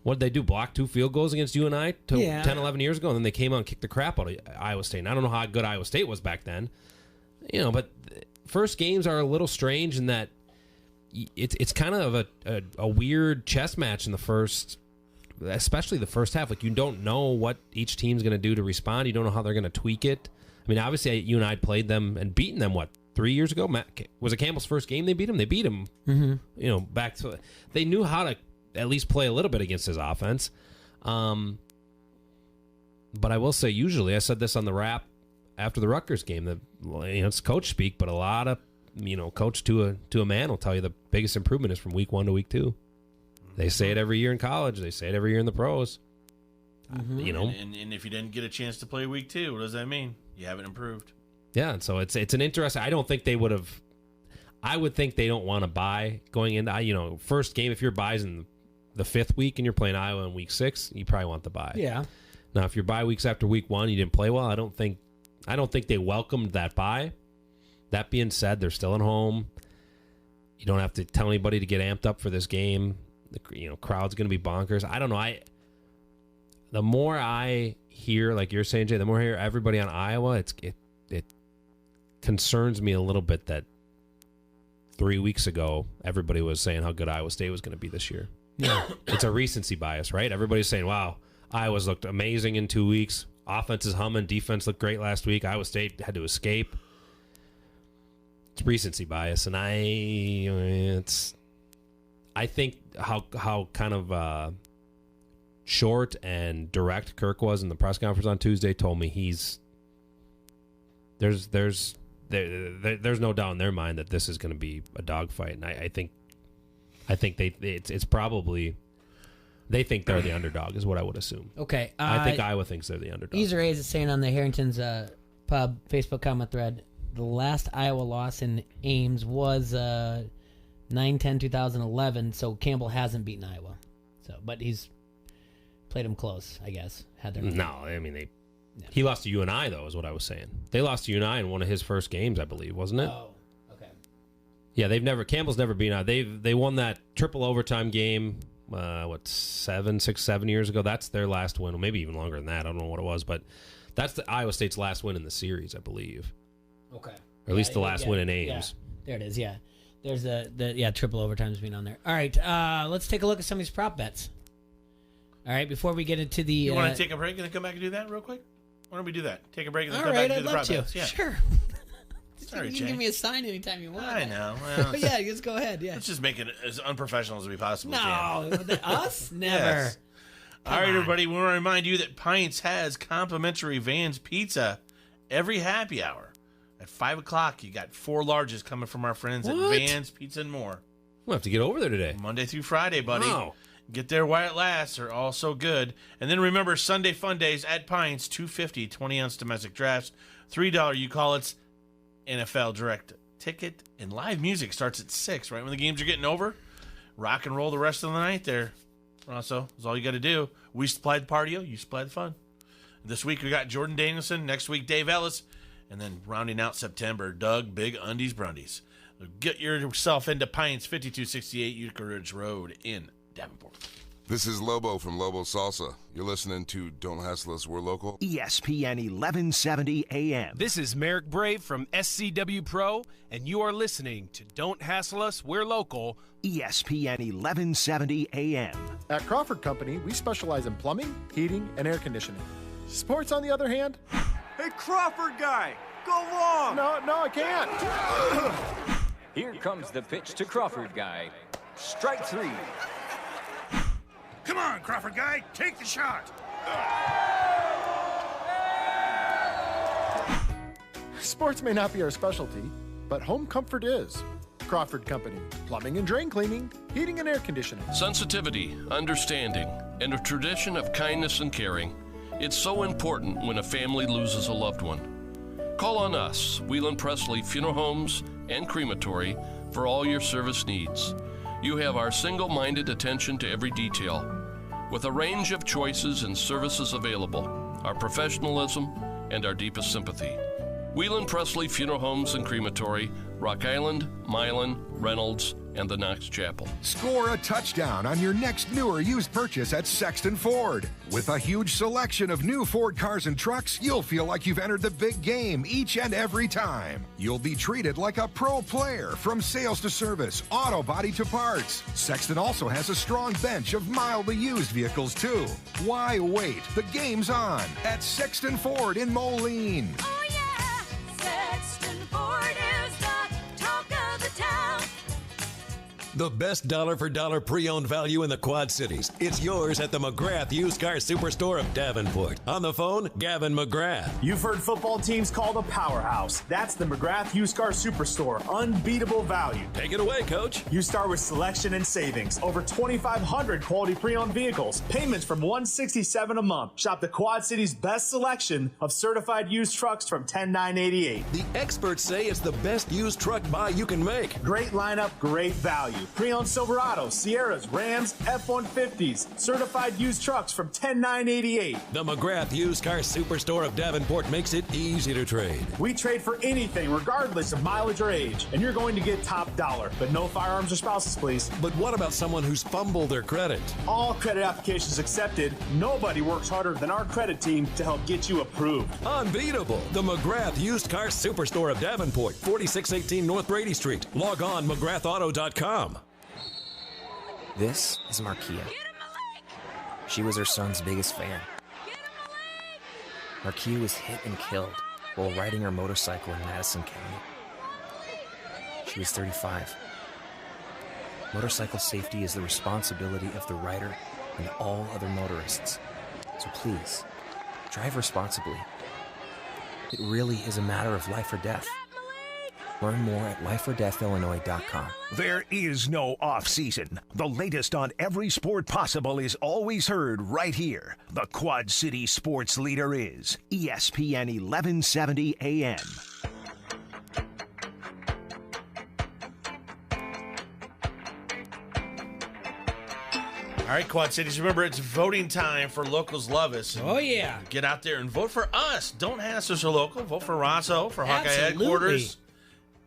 What did they do? Block 2 field goals against UNI 10, 11 years ago, and then they came out and kicked the crap out of Iowa State. And I don't know how good Iowa State was back then. But first games are a little strange in that it's kind of a weird chess match in the first, especially the first half. Like, you don't know what each team's going to do to respond. You don't know how they're going to tweak it. I mean, obviously, UNI played them and beaten them, 3 years ago? Was it Campbell's first game they beat him? They beat him, back to... They knew how to at least play a little bit against his offense. But I will say, usually, I said this on the wrap after the Rutgers game, that it's coach speak, but a lot of, coach to a man will tell you the biggest improvement is from week 1 to week 2. They say it every year in college. They say it every year in the pros. And if you didn't get a chance to play week 2, what does that mean? You haven't improved. Yeah, and so it's an interesting. I don't think they would have. I would think they don't want to buy going into first game. If your bye's in the 5th week and you're playing Iowa in week 6, you probably want the bye. Yeah. Now, if your bye weeks after week 1, you didn't play well. I don't think they welcomed that bye. That being said, they're still at home. You don't have to tell anybody to get amped up for this game. The crowd's going to be bonkers. I don't know. The more I hear, like you're saying, Jay, the more I hear everybody on Iowa, it concerns me a little bit that 3 weeks ago everybody was saying how good Iowa State was going to be this year. Yeah, it's a recency bias, right? Everybody's saying, "Wow, Iowa's looked amazing in 2 weeks. Offense is humming. Defense looked great last week. Iowa State had to escape." It's recency bias, and I think how kind of short and direct Kirk was in the press conference on Tuesday told me there's no doubt in their mind that this is going to be a dogfight, and I think it's probably they think they're the underdog is what I would assume. Okay, I think Iowa thinks they're the underdog. Easer A's is saying on the Harrington's Pub Facebook comment thread, the last Iowa loss in Ames was 9/10/2011, so Campbell hasn't beaten Iowa. But he's played them close, I guess. He lost to UNI, though, is what I was saying. They lost to UNI in one of his first games, I believe, wasn't it? Oh, okay. Yeah, Campbell's never beaten out. They won that triple overtime game, 7 years ago. That's their last win, or maybe even longer than that. I don't know what it was, but that's the Iowa State's last win in the series, I believe. Okay. Or at least the last win in Ames. Yeah. There it is, yeah. There's the triple overtime's been on there. All right, let's take a look at some of these prop bets. All right, before we get into the... You want to take a break and then come back and do that real quick? Why don't we do that? Take a break and then all come right, back and do the prop to. bets. Yeah. Sure. Sorry, you Jay. can give me a sign anytime you want. I know. Well, yeah, just go ahead. Yeah. Let's just make it as unprofessional as we possibly can. No, us? Never. Yes. All right, everybody. We want to remind you that Pints has complimentary Vans Pizza every happy hour. At 5 o'clock, you got 4 larges coming from our friends at Vans Pizza and More. We'll have to get over there today. Monday through Friday, buddy. Wow. Get there while it lasts. They're all so good. And then remember, Sunday Fun Days at Pines, $2.50, 20-ounce domestic drafts, $3 you call it's NFL direct ticket, and live music starts at 6, right when the games are getting over. Rock and roll the rest of the night there. Also, that's all you got to do. We supply the party, you supply the fun. This week we got Jordan Danielson. Next week, Dave Ellis. And then rounding out September, Doug Big Undies Brundies. Get yourself into Pines, 5268 Utica Ridge Road in Davenport. This is Lobo from Lobo Salsa. You're listening to Don't Hassle Us, We're Local. ESPN 1170 AM. This is Merrick Brave from SCW Pro, and you are listening to Don't Hassle Us, We're Local. ESPN 1170 AM. At Crawford Company, we specialize in plumbing, heating, and air conditioning. Sports, on the other hand, Hey, Crawford guy, go long! No, I can't. Here comes the pitch to Crawford guy. Strike three. Come on, Crawford guy, take the shot! Sports may not be our specialty, but home comfort is. Crawford Company, plumbing and drain cleaning, heating and air conditioning. Sensitivity, understanding, and a tradition of kindness and caring. It's so important when a family loses a loved one. Call on us, Wheelan Presley Funeral Homes and Crematory, for all your service needs. You have our single-minded attention to every detail. With a range of choices and services available, our professionalism, and our deepest sympathy. Wheelan Presley Funeral Homes and Crematory, Rock Island, Milan, Reynolds, and the Knox Chapel. Score a touchdown on your next new or used purchase at Sexton Ford. With a huge selection of new Ford cars and trucks, you'll feel like you've entered the big game each and every time. You'll be treated like a pro player from sales to service, auto body to parts. Sexton also has a strong bench of mildly used vehicles too. Why wait? The game's on at Sexton Ford in Moline. Oh yeah, Sexton Ford is the talk of the town. The best dollar-for-dollar pre-owned value in the Quad Cities. It's yours at the McGrath Used Car Superstore of Davenport. On the phone, Gavin McGrath. You've heard football teams called a powerhouse. That's the McGrath Used Car Superstore. Unbeatable value. Take it away, Coach. You start with selection and savings. Over 2,500 quality pre-owned vehicles. Payments from $167 a month. Shop the Quad Cities' best selection of certified used trucks from $10,988. The experts say it's the best used truck buy you can make. Great lineup, great value. Pre-owned Silverados, Sierras, Rams, F-150s. Certified used trucks from $10,988. The McGrath Used Car Superstore of Davenport makes it easy to trade. We trade for anything, regardless of mileage or age. And you're going to get top dollar. But no firearms or spouses, please. But what about someone who's fumbled their credit? All credit applications accepted. Nobody works harder than our credit team to help get you approved. Unbeatable. The McGrath Used Car Superstore of Davenport, 4618 North Brady Street. Log on McGrathAuto.com. This is Markia. She was her son's biggest fan. Markia was hit and killed while riding her motorcycle in Madison County. She was 35. Motorcycle safety is the responsibility of the rider and all other motorists. So please, drive responsibly. It really is a matter of life or death. Learn more at lifeordeathillinois.com. There is no off-season. The latest on every sport possible is always heard right here. The Quad City sports leader is ESPN 1170 AM. All right, Quad Cities, remember it's voting time for Locals Love Us. Oh, yeah. Get out there and vote for us. Don't hassle us or local. Vote for Rosso, for Hawkeye Absolutely. Headquarters.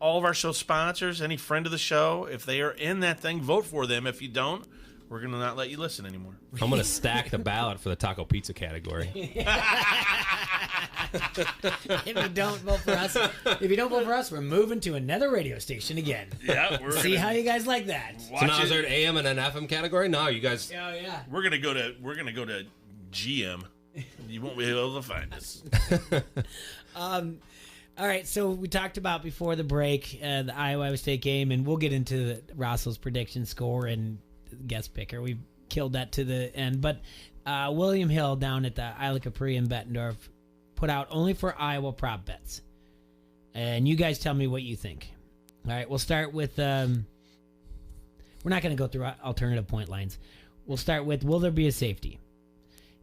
All of our show sponsors, any friend of the show, if they are in that thing, vote for them. If you don't, we're going to not let you listen anymore. I'm going to stack the ballot for the taco pizza category. If you don't vote for us, we're moving to another radio station again. Yeah, we're See how you guys like that. So now is there an AM and an FM category? No, you guys. Oh yeah. We're gonna go to GM. You won't be able to find us. All right, so we talked about before the break the Iowa State game, and we'll get into Rossel's prediction score and guest picker. We killed that to the end, but William Hill down at the Isla Capri in Bettendorf put out only for Iowa prop bets, and you guys tell me what you think. All right, we'll start with. We're not going to go through alternative point lines. We'll start with: will there be a safety?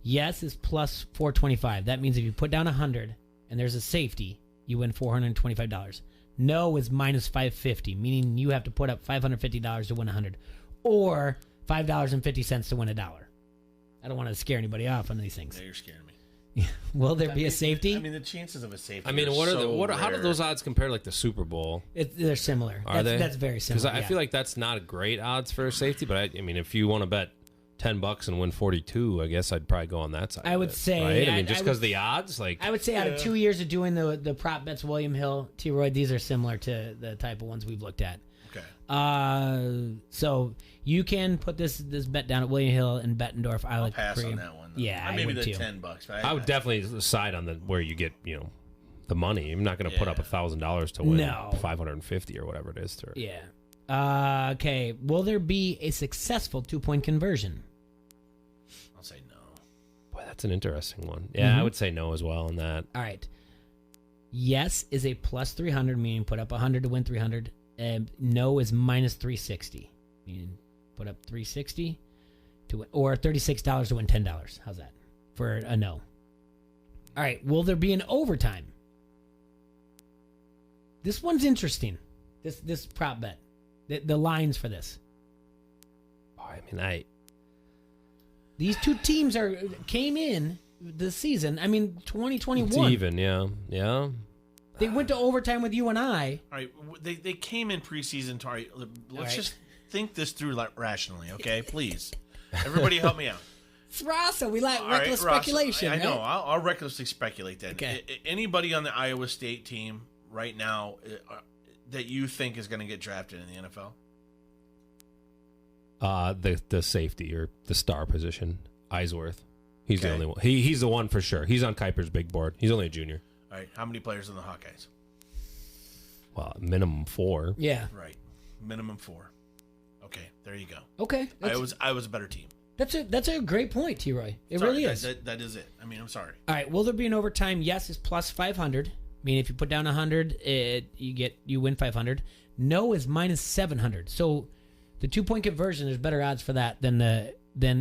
Yes is plus 425. That means if you put down 100 and there's a safety, you win $425. No is minus 550, meaning you have to put up $550 to win 100, or $5.50 to win $1. I don't want to scare anybody off on these things. Yeah, you're scaring me. Will there be a safety? I mean, the chances of a safety. I mean, how do those odds compare to like the Super Bowl? They're similar. Are they? That's very similar. Because I feel like that's not great odds for a safety, but I mean, if you want to bet $10 and win 42, I guess I'd probably go on that side. I would say, right? I mean, just because the odds, like I would say, out of 2 years of doing the prop bets, William Hill, T. Roy, these are similar to the type of ones we've looked at. Okay. So you can put this bet down at William Hill and Bettendorf. I'll pass on that one. Though. Yeah, maybe would the too. $10. I would definitely side on where you get the money. I'm not going to put up $1,000 to win No. $550 or whatever it is. Yeah. Okay. Will there be a successful 2-point conversion? I'll say no. Boy, that's an interesting one. Yeah, I would say no as well on that. All right. Yes is a plus 300, meaning put up 100 to win 300. And no is minus 360, meaning put up 360 to win, or $36 to win $10. How's that for a no? All right. Will there be an overtime? This one's interesting. This prop bet, the lines for this. Oh, I mean, These two teams came in this season. I mean, 2021. It's even, yeah. They went to overtime with you and I. All right, they came in preseason. All right, let's just think this through rationally, okay? Please, everybody, help me out. It's Rasa. We like reckless speculation. I know. Right? I'll recklessly speculate then. Okay. Anybody on the Iowa State team right now that you think is going to get drafted in the NFL? The safety or the star position, Eisworth. He's the only one. He's the one for sure. He's on Kuiper's big board. He's only a junior. All right. How many players in the Hawkeyes? Well, minimum 4. Yeah. Right. Minimum 4. Okay. There you go. Okay. I was a better team. That's a great point, T-Roy. It really is. That is it. I mean, I'm sorry. All right. Will there be an overtime? Yes is plus 500. I mean, if you put down 100, you win 500. No is minus 700. So the 2-point conversion, there's better odds for that than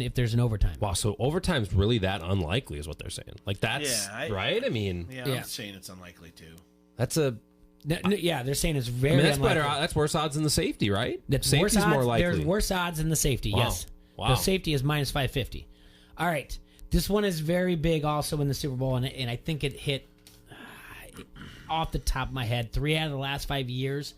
if there's an overtime. Wow, so overtime's really that unlikely is what they're saying. Like that's right? I mean, I'm saying it's unlikely too. That's a they're saying it's very that's unlikely. better. That's worse odds than the safety, right? Safety's Safety's more likely. There's worse odds than the safety. Wow. Yes. Wow. The safety is minus 550. All right. This one is very big also in the Super Bowl, and I think it hit off the top of my head 3 out of the last 5 years.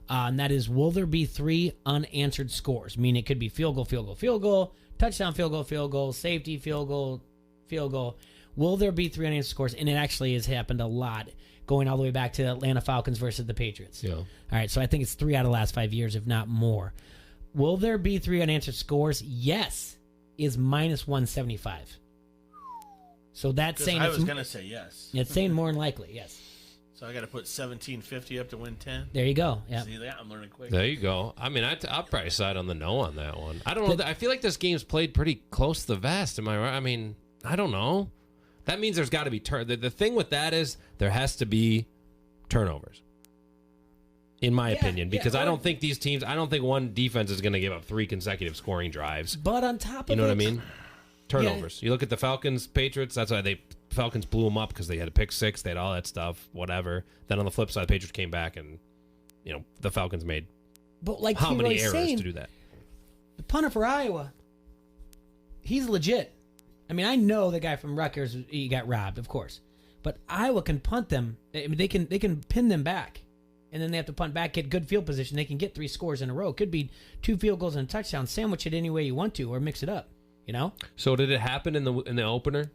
And that is, will there be 3 unanswered scores? I mean, it could be field goal, touchdown, field goal, safety, field goal. Will there be 3 unanswered scores? And it actually has happened a lot, going all the way back to the Atlanta Falcons versus the Patriots. Yeah. All right, so I think it's 3 out of the last 5 years, if not more. Will there be 3 unanswered scores? Yes, is minus 175. So that's saying I was going to say yes. It's saying more than likely, yes. So I got to put 1750 up to win 10. There you go. Yeah. See that? I'm learning quick. There you go. I mean, I'll probably side on the no on that one. I don't know. I feel like this game's played pretty close to the vest. Am I right? I mean, I don't know. That means there's got to be the thing with that is there has to be turnovers. In my opinion, because I don't think these teams. I don't think one defense is going to give up 3 consecutive scoring drives. But on top of you know what I mean? Turnovers. You look at the Falcons, Patriots. That's why Falcons blew them up because they had a pick 6. They had all that stuff, whatever. Then on the flip side, the Patriots came back and, the Falcons made how many errors to do that? The punter for Iowa, he's legit. I mean, I know the guy from Rutgers, he got robbed, of course. But Iowa can punt them. I mean, they can pin them back. And then they have to punt back, get good field position. They can get 3 scores in a row. It could be 2 field goals and a touchdown. Sandwich it any way you want to or mix it up, So did it happen in the opener?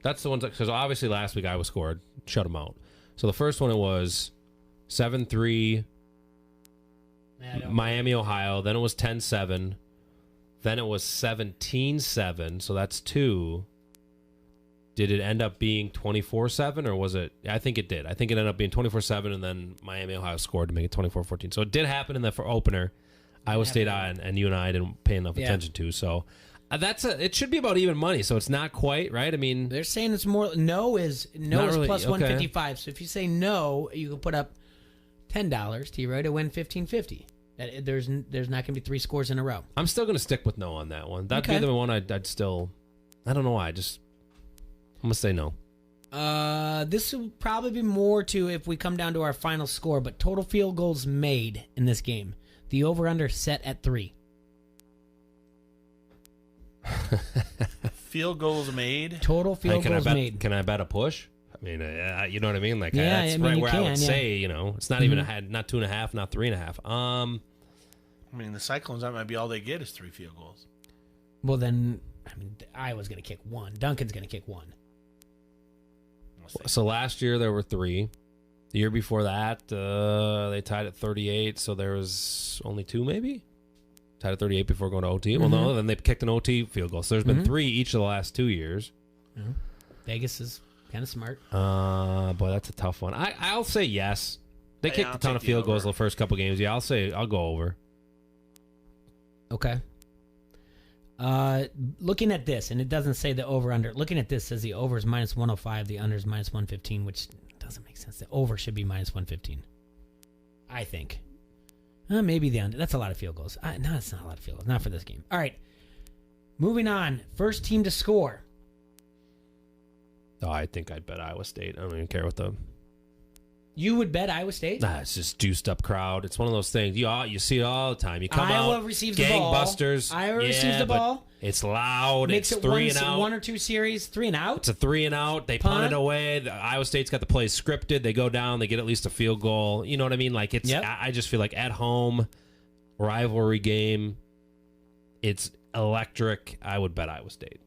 That's the ones because obviously last week Iowa scored, shut them out. So the first one it was 7-3 Miami, Ohio. Then it was 10-7. Then it was 17-7. So that's 2. Did it end up being 24-7 or was it? I think it did. I think it ended up being 24-7 and then Miami, Ohio scored to make it 24-14. So it did happen in the opener. Iowa State and you and I didn't pay enough attention to. So it should be about even money. So it's not quite, right? I mean, they're saying it's more. No is really, plus 155. So if you say no, you can put up $10 T-Roy to win $15.50. There's not going to be 3 scores in a row. I'm still going to stick with no on that one. That'd be the one I'd still. I don't know why. I'm going to say no. This will probably be more to if we come down to our final score, but total field goals made in this game. The over-under set at 3. Field goals made? Total field goals made. Can I bet a push? I mean, you know what I mean? Like, yeah, that's right where I would say, it's not even not 2.5, not 3.5. I mean, the Cyclones, that might be all they get is 3 field goals. Well, then, Iowa's going to kick 1. Duncan's going to kick 1. So last year there were 3. The year before that, they tied at 38, so there was only 2 maybe? Tied at 38 before going to OT. Well, no, then they kicked an OT field goal. So there's been 3 each of the last 2 years. Vegas is Kind of smart. Boy, that's a tough one. I'll say yes. They kicked I'll a ton take of the field over. goals the first couple games. Yeah, I'll go over. Okay. Looking at this, and it doesn't say the over-under. Looking at this, says the over is minus 105, the under is minus 115, which doesn't make sense. The over should be minus 115. I think. Maybe the under. That's a lot of field goals. No, it's not a lot of field goals. Not for this game. All right. Moving on. First team to score. Oh, I think I'd bet Iowa State. I don't even care what the... You would bet Iowa State? Nah, it's just juiced up crowd. It's one of those things. You see it all the time. You come Iowa out, receives the ball. gangbusters. Iowa receives the but ball. It's loud. Makes it's it 3 and out. one or two series. 3 and out. It's a 3 and out. They punt it away. Iowa State's got the plays scripted. They go down. They get at least a field goal. You know what I mean? Like it's. Yep. I just feel like at home, rivalry game. It's electric. I would bet Iowa State.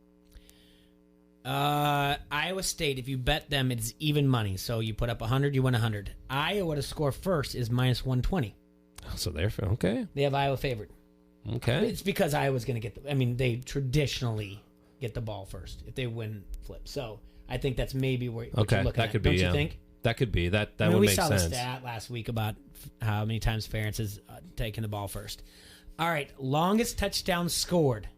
Iowa State, if you bet them, it's even money. So you put up 100, you win 100. Iowa to score first is minus 120. So they're okay. They have Iowa favored. Okay. It's because Iowa's going to get they traditionally get the ball first if they win flip. So I think that's maybe where what you're looking that at. could Don't be. you Yeah. think? That could be. That would we make saw sense. the stat last week about how many times Ferentz has taken the ball first. All right, longest touchdown scored.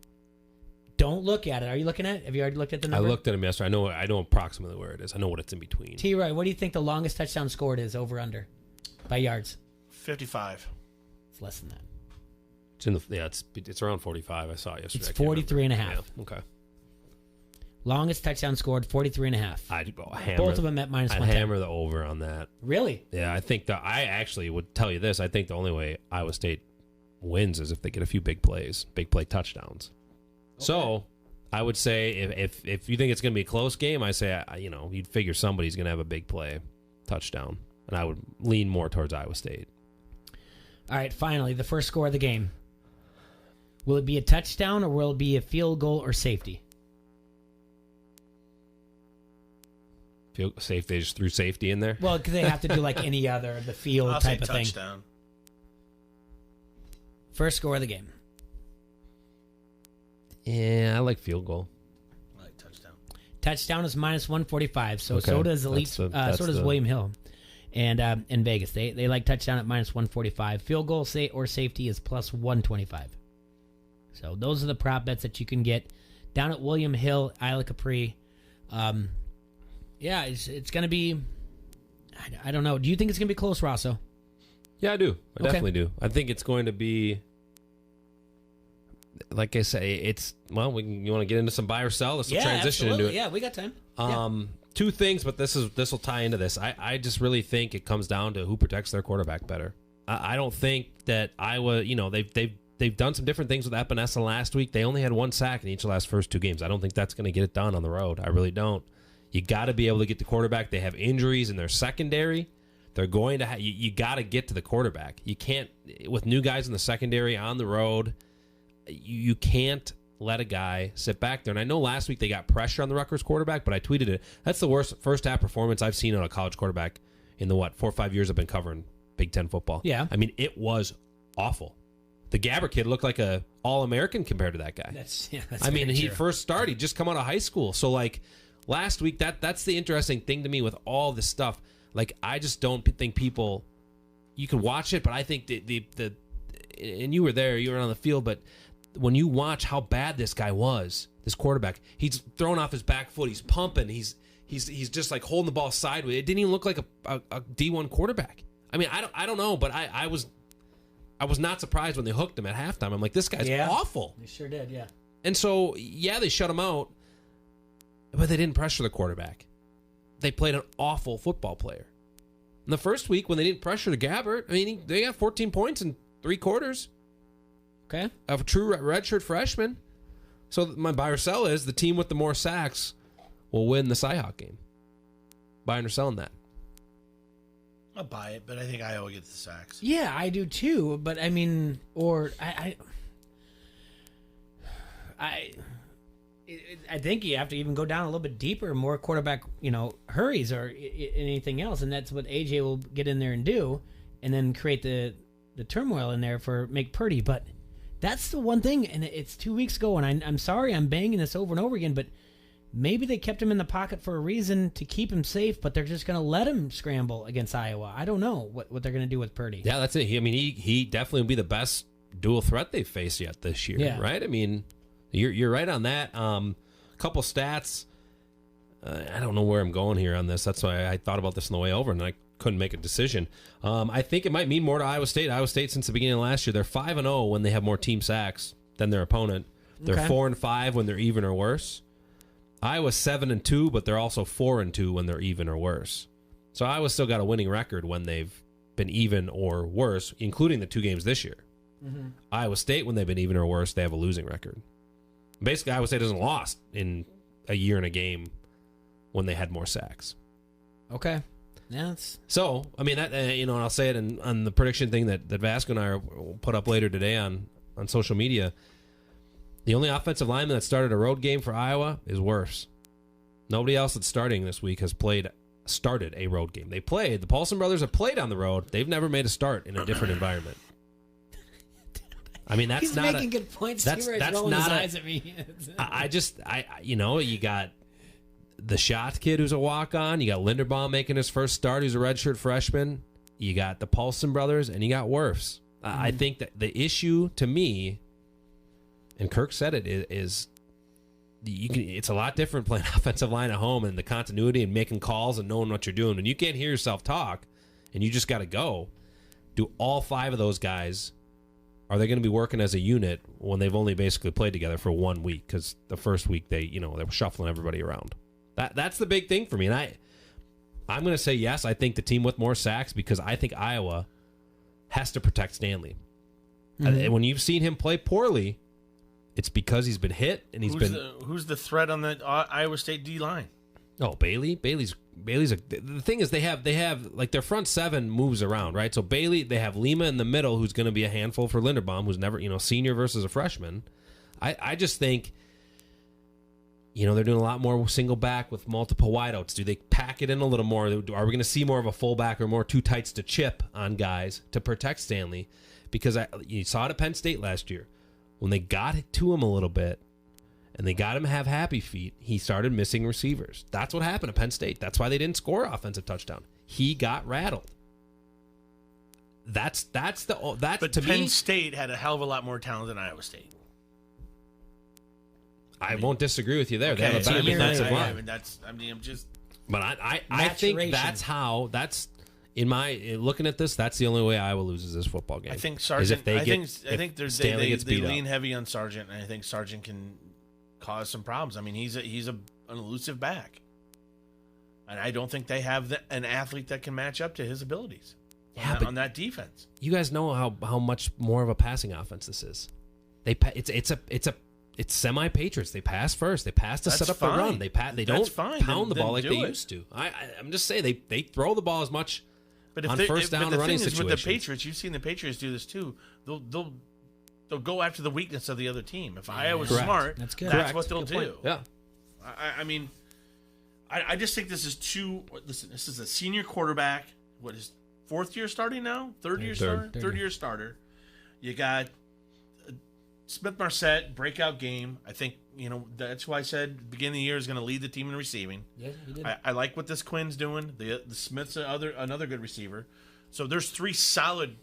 Don't look at it. Are you looking at it? Have you already looked at the number? I looked at him yesterday. I know approximately where it is. I know what it's in between. T-Roy, what do you think the longest touchdown scored is over under by yards? 55. It's less than that. It's in the it's around 45. I saw it yesterday. It's 43 and a half. Yeah, okay. Longest touchdown scored, 43 and a half. Both of them at minus I'd 110. hammer the over on that. Really? Yeah, I think I actually would tell you this. I think the only way Iowa State wins is if they get a few big play touchdowns. Okay. So I would say if you think it's going to be a close game, I say you'd figure somebody's going to have a big play touchdown, and I would lean more towards Iowa State. All right, finally, the first score of the game. Will it be a touchdown or will it be a field goal or safety? Safety, they just threw safety in there? Well, because they have to do like any other the field I'll type say of thing. touchdown. First score of the game. Yeah, I like field goal. I like touchdown. Touchdown is minus 145. So Okay. so does Elite. So does William Hill, and in Vegas they like touchdown at minus 145. Field goal or safety is plus 125. So those are the prop bets that you can get down at William Hill, Isla Capri. Yeah, it's going to be. I don't know. Do you think it's going to be close, Rosso? Yeah, I do. I definitely do. I think it's going to be. Like I say, you want to get into some buy or sell? Let's transition absolutely. into it. Yeah, we got time. Two things, but this will tie into this. I just really think it comes down to who protects their quarterback better. I don't think that Iowa, they've done some different things with Espn last week. They only had 1 sack in each of the last first 2 games. I don't think that's going to get it done on the road. I really don't. You got to be able to get the quarterback. They have injuries in their secondary. They're going to you got to get to the quarterback. You can't, with new guys in the secondary on the road, you can't let a guy sit back there. And I know last week they got pressure on the Rutgers quarterback, but I tweeted it. That's the worst first half performance I've seen on a college quarterback in the 4 or 5 years I've been covering Big Ten football. Yeah. I mean, it was awful. The Gabbert kid looked like a All-American compared to that guy. That's I mean, very he true. first started, he'd just come out of high school. So, like, last week, that's the interesting thing to me with all this stuff. Like, I just don't think people, you can watch it, but I think the and you were there, you were on the field, but when you watch how bad this guy was, this quarterback, he's thrown off his back foot, he's pumping, he's just like holding the ball sideways. It didn't even look like a D1 quarterback. I mean, I don't know, but I was not surprised when they hooked him at halftime. I'm like, this guy's awful. They sure did, yeah. And so, yeah, they shut him out, but they didn't pressure the quarterback. They played an awful football player. In the first week, when they didn't pressure the Gabbert, I mean, they got 14 points in 3 quarters. Okay. Of a true redshirt freshman. So my buy or sell is the team with the more sacks will win the Cyhawk game. Buying or selling that? I'll buy it, but I think Iowa gets the sacks. Yeah, I do too. But I mean, I think you have to even go down a little bit deeper, more quarterback, hurries or anything else, and that's what AJ will get in there and do, and then create the turmoil in there for McPurdy. But that's the one thing, and it's 2 weeks ago, and I'm sorry I'm banging this over and over again, but maybe they kept him in the pocket for a reason to keep him safe, but they're just going to let him scramble against Iowa. I don't know what they're going to do with Purdy. Yeah, that's it. He definitely will be the best dual threat they've faced yet this year, right? I mean, you're right on that. Couple stats. I don't know where I'm going here on this. That's why I thought about this on the way over, and I couldn't make a decision. I think it might mean more to Iowa State. Iowa State, since the beginning of last year, they're 5-0 when they have more team sacks than their opponent. They're 4-5 when they're even or worse. Iowa's 7-2, but they're also 4-2 when they're even or worse. So Iowa's still got a winning record when they've been even or worse, including the 2 games this year. Mm-hmm. Iowa State, when they've been even or worse, they have a losing record. Basically, Iowa State hasn't lost in a year and a game when they had more sacks. Okay. Yeah. So, I mean, that and I'll say it on the prediction thing that Vasco and I will put up later today on social media. The only offensive lineman that started a road game for Iowa is Wirfs. Nobody else that's starting this week has started a road game. The Paulson brothers have played on the road. They've never made a start in a different environment. I mean, that's He's not making good points. That's rolling his eyes at me. You got the Schott kid who's a walk-on. You got Linderbaum making his first start, who's a redshirt freshman. You got the Paulson brothers, and you got Wirfs. I think that the issue to me, and Kirk said it, is it's a lot different playing offensive line at home and the continuity and making calls and knowing what you're doing. When you can't hear yourself talk and you just got to go, do all 5 of those guys, are they going to be working as a unit when they've only basically played together for 1 week? Because the first week they were shuffling everybody around. That's the big thing for me. And I'm going to say yes. I think the team with more sacks, because I think Iowa has to protect Stanley. And when you've seen him play poorly, it's because he's been hit and who's the threat on the Iowa State D line? Oh, Bailey. Bailey's the thing is they have like their front 7 moves around, right? So Bailey, they have Lima in the middle, who's going to be a handful for Linderbaum, who's never senior versus a freshman. I just think they're doing a lot more single back with multiple wideouts. Do they pack it in a little more? Are we going to see more of a fullback or more two tights to chip on guys to protect Stanley? Because you saw it at Penn State last year. When they got to him a little bit and they got him to have happy feet, he started missing receivers. That's what happened at Penn State. That's why they didn't score an offensive touchdown. He got rattled. But to Penn me, State had a hell of a lot more talent than Iowa State. I won't disagree with you there. Okay, they have a better defensive line. But I think that's in my looking at this. That's the only way Iowa loses this football game. I think Sargent. I think they lean heavy on Sargent, and I think Sargent can cause some problems. I mean, he's an elusive back, and I don't think they have an athlete that can match up to his abilities on that defense. You guys know how much more of a passing offense this is. It's semi-Patriots. They pass first. They pass to set up the run. They don't pound the ball like they used to. I'm just saying they throw the ball as much on first down running situations. With the Patriots, you've seen the Patriots do this too. They'll go after the weakness of the other team. If Iowa's smart, that's what they'll do. Yeah. I mean, I just think this is this is a senior quarterback. What is 4th year starting now? Third year starter. You got Smith Marset, breakout game. I think, that's why I said beginning of the year is going to lead the team in receiving. Yeah, he did. I like what this Quinn's doing. The Smith's another good receiver. So there's 3 solid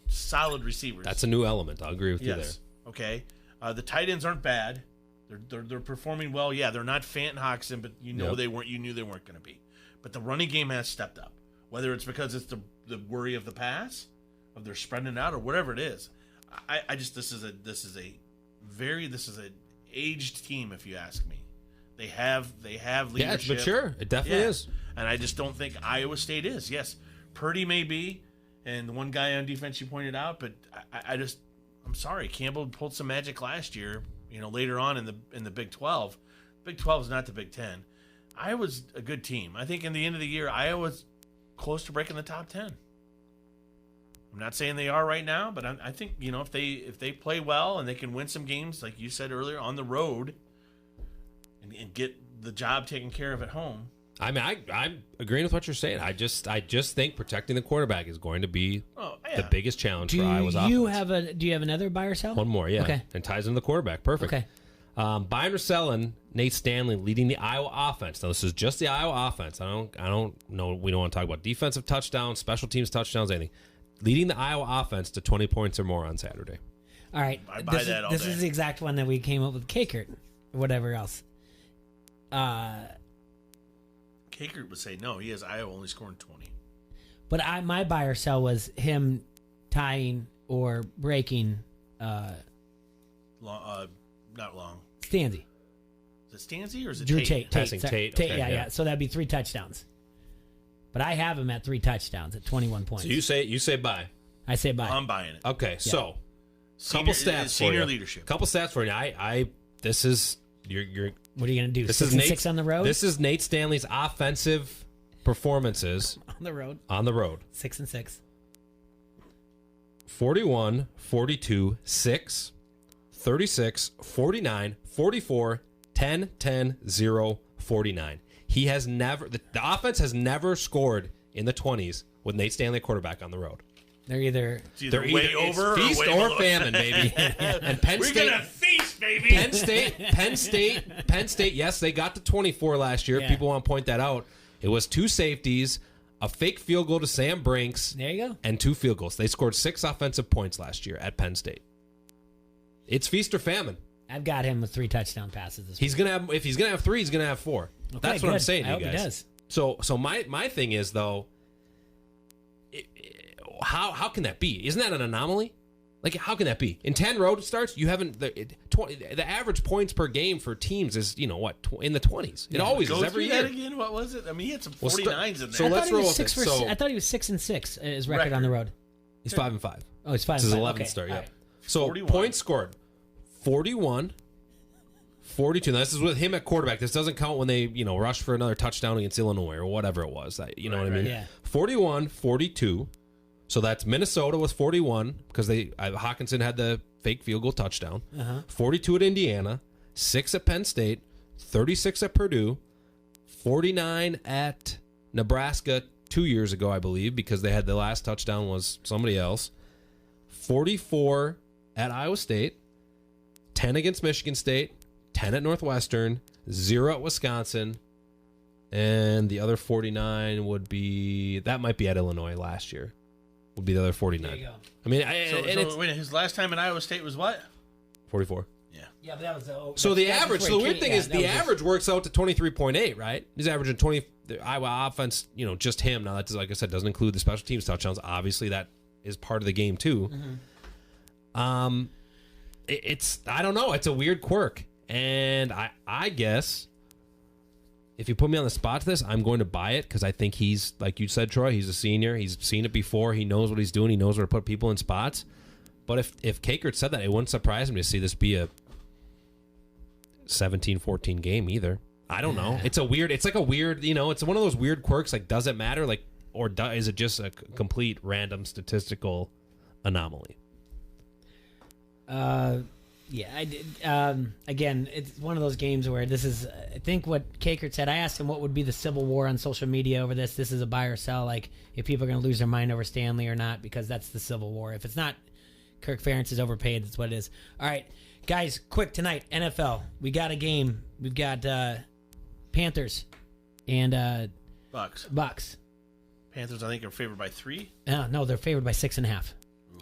receivers. That's a new element. I'll agree with you there. Okay. The tight ends aren't bad. They're performing well. Yeah, they're not Fant Hoxton, but you knew they weren't going to be. But the running game has stepped up. Whether it's because it's the worry of the pass, of they're spreading it out, or whatever it is. This is an aged team, if you ask me. They have leadership. Yeah, it's mature. It definitely is. And I just don't think Iowa State is. Yes, Purdy may be, and the one guy on defense you pointed out, but I'm sorry, Campbell pulled some magic last year. Later on in the Big 12. Big 12 is not the Big 10. Iowa's a good team. I think in the end of the year, Iowa's close to breaking the top 10. I'm not saying they are right now, but I think if they play well and they can win some games, like you said earlier, on the road, and get the job taken care of at home. I mean, I'm agreeing with what you're saying. I just think protecting the quarterback is going to be the biggest challenge for Iowa's offense. Do you have another buy or sell? One more, yeah. Okay. And ties into the quarterback. Perfect. Okay. Byron Russell and Nate Stanley leading the Iowa offense. Now, this is just the Iowa offense. I don't know. We don't want to talk about defensive touchdowns, special teams touchdowns, anything. Leading the Iowa offense to 20 points or more on Saturday. All right. I buy that all day. This is the exact one that we came up with Kakert or whatever else. Kakert would say no. He has Iowa only scoring 20. But my buy or sell was him tying or breaking Not long. Stanzi. Is it Stanzi or is it Drew Tate? Tate. Tate. Tate, Okay, yeah. So that'd be 3 touchdowns. But I have him at 3 touchdowns at 21 points. So you say buy. I say buy. I'm buying it. Okay, so Senior- couple stats senior for you. leadership. Couple stats for you. This is you're. What are you gonna do? This 6 is and Nate, 6 on the road. This is Nate Stanley's offensive performances on the road. On the road. 6 and 6. 41, 42, 6, 36, 49, 44, 10, 10, 0, 49. He has never, the offense has never scored in the 20s with Nate Stanley quarterback on the road. They're either way over or feast way or below. famine, baby. And Penn We're State, gonna feast, baby. Penn State. Yes, they got to 24 last year. Yeah. People want to point that out. It was 2 safeties, a fake field goal to Sam Brinks. There you go. And 2 field goals. They scored 6 offensive points last year at Penn State. It's feast or famine. I've got him with 3 touchdown passes this week. He's gonna have. If he's gonna have 3, he's gonna have 4. Okay, That's what I'm good. saying to I you hope guys. he does. So my thing is though, how can that be? Isn't that an anomaly? Like, how can that be? In 10 road starts, you haven't the average points per game for teams is in the 20s. It always Go is every through year. that again. What was it? I mean, he had some Well, 49s in there. so let's roll with it. I thought he was 6 and 6. His record on the road. He's 5 and 5. Oh, he's 5 This and is 5. 11th Okay. start. Yeah. All right. So 41. points scored, 41, 42. Now, this is with him at quarterback. This doesn't count when they rush for another touchdown against Illinois or whatever it was. You know what I mean? Yeah. 41, 42. So that's Minnesota was 41 because Hawkinson had the fake field goal touchdown. 42 at Indiana, 6 at Penn State, 36 at Purdue, 49 at Nebraska 2 years ago, I believe, because they had the last touchdown was somebody else. 44 at Iowa State, 10 against Michigan State, 10 at Northwestern, 0 at Wisconsin, and the other 49 might be at Illinois last year. Would be the other 49. There you go. I mean, his last time in Iowa State was what? 44. Yeah, but that was So the average. So the weird thing is the average works out to 23.8, right? He's averaging 20. The Iowa offense, just him. Now that, like I said, doesn't include the special teams touchdowns. Obviously, that is part of the game too. It's I don't know. It's a weird quirk, and I guess if you put me on the spot to this, I'm going to buy it because I think he's, like you said, Troy, he's a senior. He's seen it before. He knows what he's doing. He knows where to put people in spots. But if Kakert said that, it wouldn't surprise me to see this be a 17-14 game either. I don't know. It's like a weird, it's one of those weird quirks. Like, does it matter? Like, or is it just a complete random statistical anomaly? Yeah, I did. Again, it's one of those games where this is, I think what Kakert said, I asked him what would be the civil war on social media over this. This is a buy or sell, like if people are going to lose their mind over Stanley or not, because that's the civil war. If it's not Kirk Ferentz is overpaid, that's what it is. All right, guys, quick tonight, NFL. We got a game. We've got Panthers and Bucks. Panthers, I think, are favored by 3. No, they're favored by 6.5.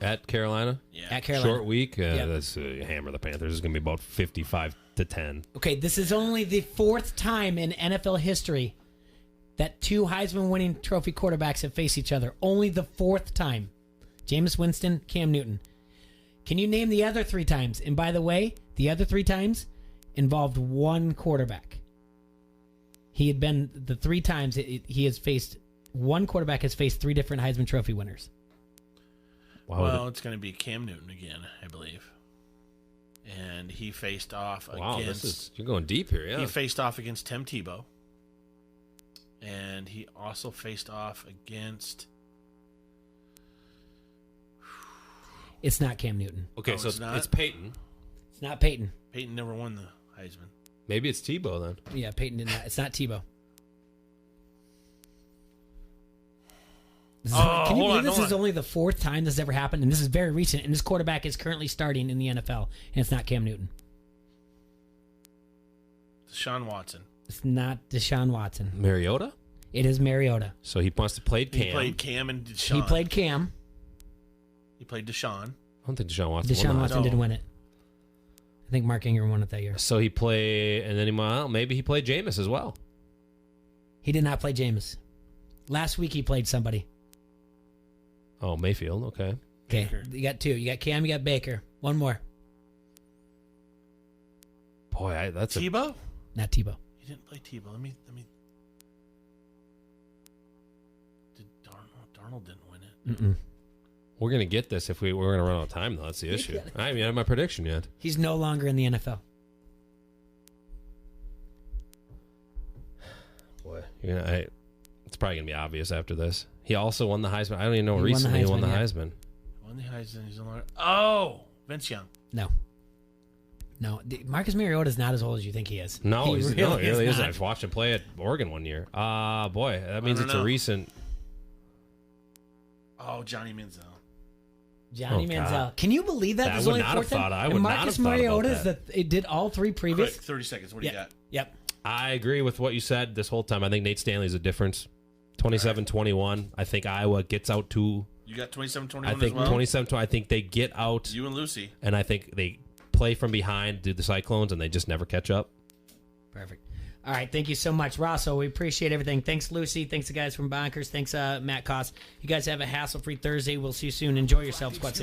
At Carolina? Yeah. At Carolina. Short week. That's hammer the Panthers. It's going to be about 55-10. Okay, this is only the 4th time in NFL history that 2 Heisman winning trophy quarterbacks have faced each other. Only the 4th time. Jameis Winston, Cam Newton. Can you name the other 3 times? And by the way, the other 3 times involved one quarterback. He had been the 3 times he has faced, one quarterback has faced 3 different Heisman Trophy winners. Well, it's going to be Cam Newton again, I believe. And he faced off against... You're going deep here, yeah. He faced off against Tim Tebow. And he also faced off against... It's not Cam Newton. Okay, so it's Peyton. It's not Peyton. Peyton never won the Heisman. Maybe it's Tebow then. Yeah, Peyton did not. It's not Tebow. Can you believe this is only the 4th time this has ever happened? And this is very recent. And this quarterback is currently starting in the NFL. And it's not Cam Newton. Deshaun Watson. It's not Deshaun Watson. Mariota? It is Mariota. So he must have played Cam. He played Cam and Deshaun. He played Cam. He played Deshaun. I don't think Deshaun Watson Deshaun won Watson didn't win it. I think Mark Ingram won it that year. So he played, and then maybe he played Jameis as well. He did not play Jameis. Last week he played somebody. Oh, Mayfield. Okay. Okay, you got two. You got Cam, you got Baker. One more. Boy, that's Tebow? Not Tebow. He didn't play Tebow. Let me. Did Darnold didn't win it? Mm-mm. We're going to get this if we're going to run out of time, though. That's the issue. I haven't had my prediction yet. He's no longer in the NFL. Boy, it's probably going to be obvious after this. He also won the Heisman. I don't even know He recently he won the yeah. Heisman. Won the Heisman. He's on. Oh, Vince Young. No. Marcus Mariota is not as old as you think he is. No, he really is isn't. not. I watched him play at Oregon one year. Boy, that means it's a recent. Oh, Johnny Manziel. Johnny Oh, Manziel. God. Can you believe that? I There's would only not have 14? thought. I And would not Marcus have thought about Mariota is that. it did all three previous. Quick, 30 seconds. What do you got? Yep. I agree with what you said this whole time. I think Nate Stanley's a difference. 27-21. I think Iowa gets out to. You got 27-21 I think as well? 27-20. I think they get out. You and Lucy. And I think they play from behind, do the Cyclones, and they just never catch up. Perfect. All right. Thank you so much, Rosso. We appreciate everything. Thanks, Lucy. Thanks, the guys from Bonkers. Thanks, Matt Koss. You guys have a hassle-free Thursday. We'll see you soon. Enjoy yourselves, Quad City.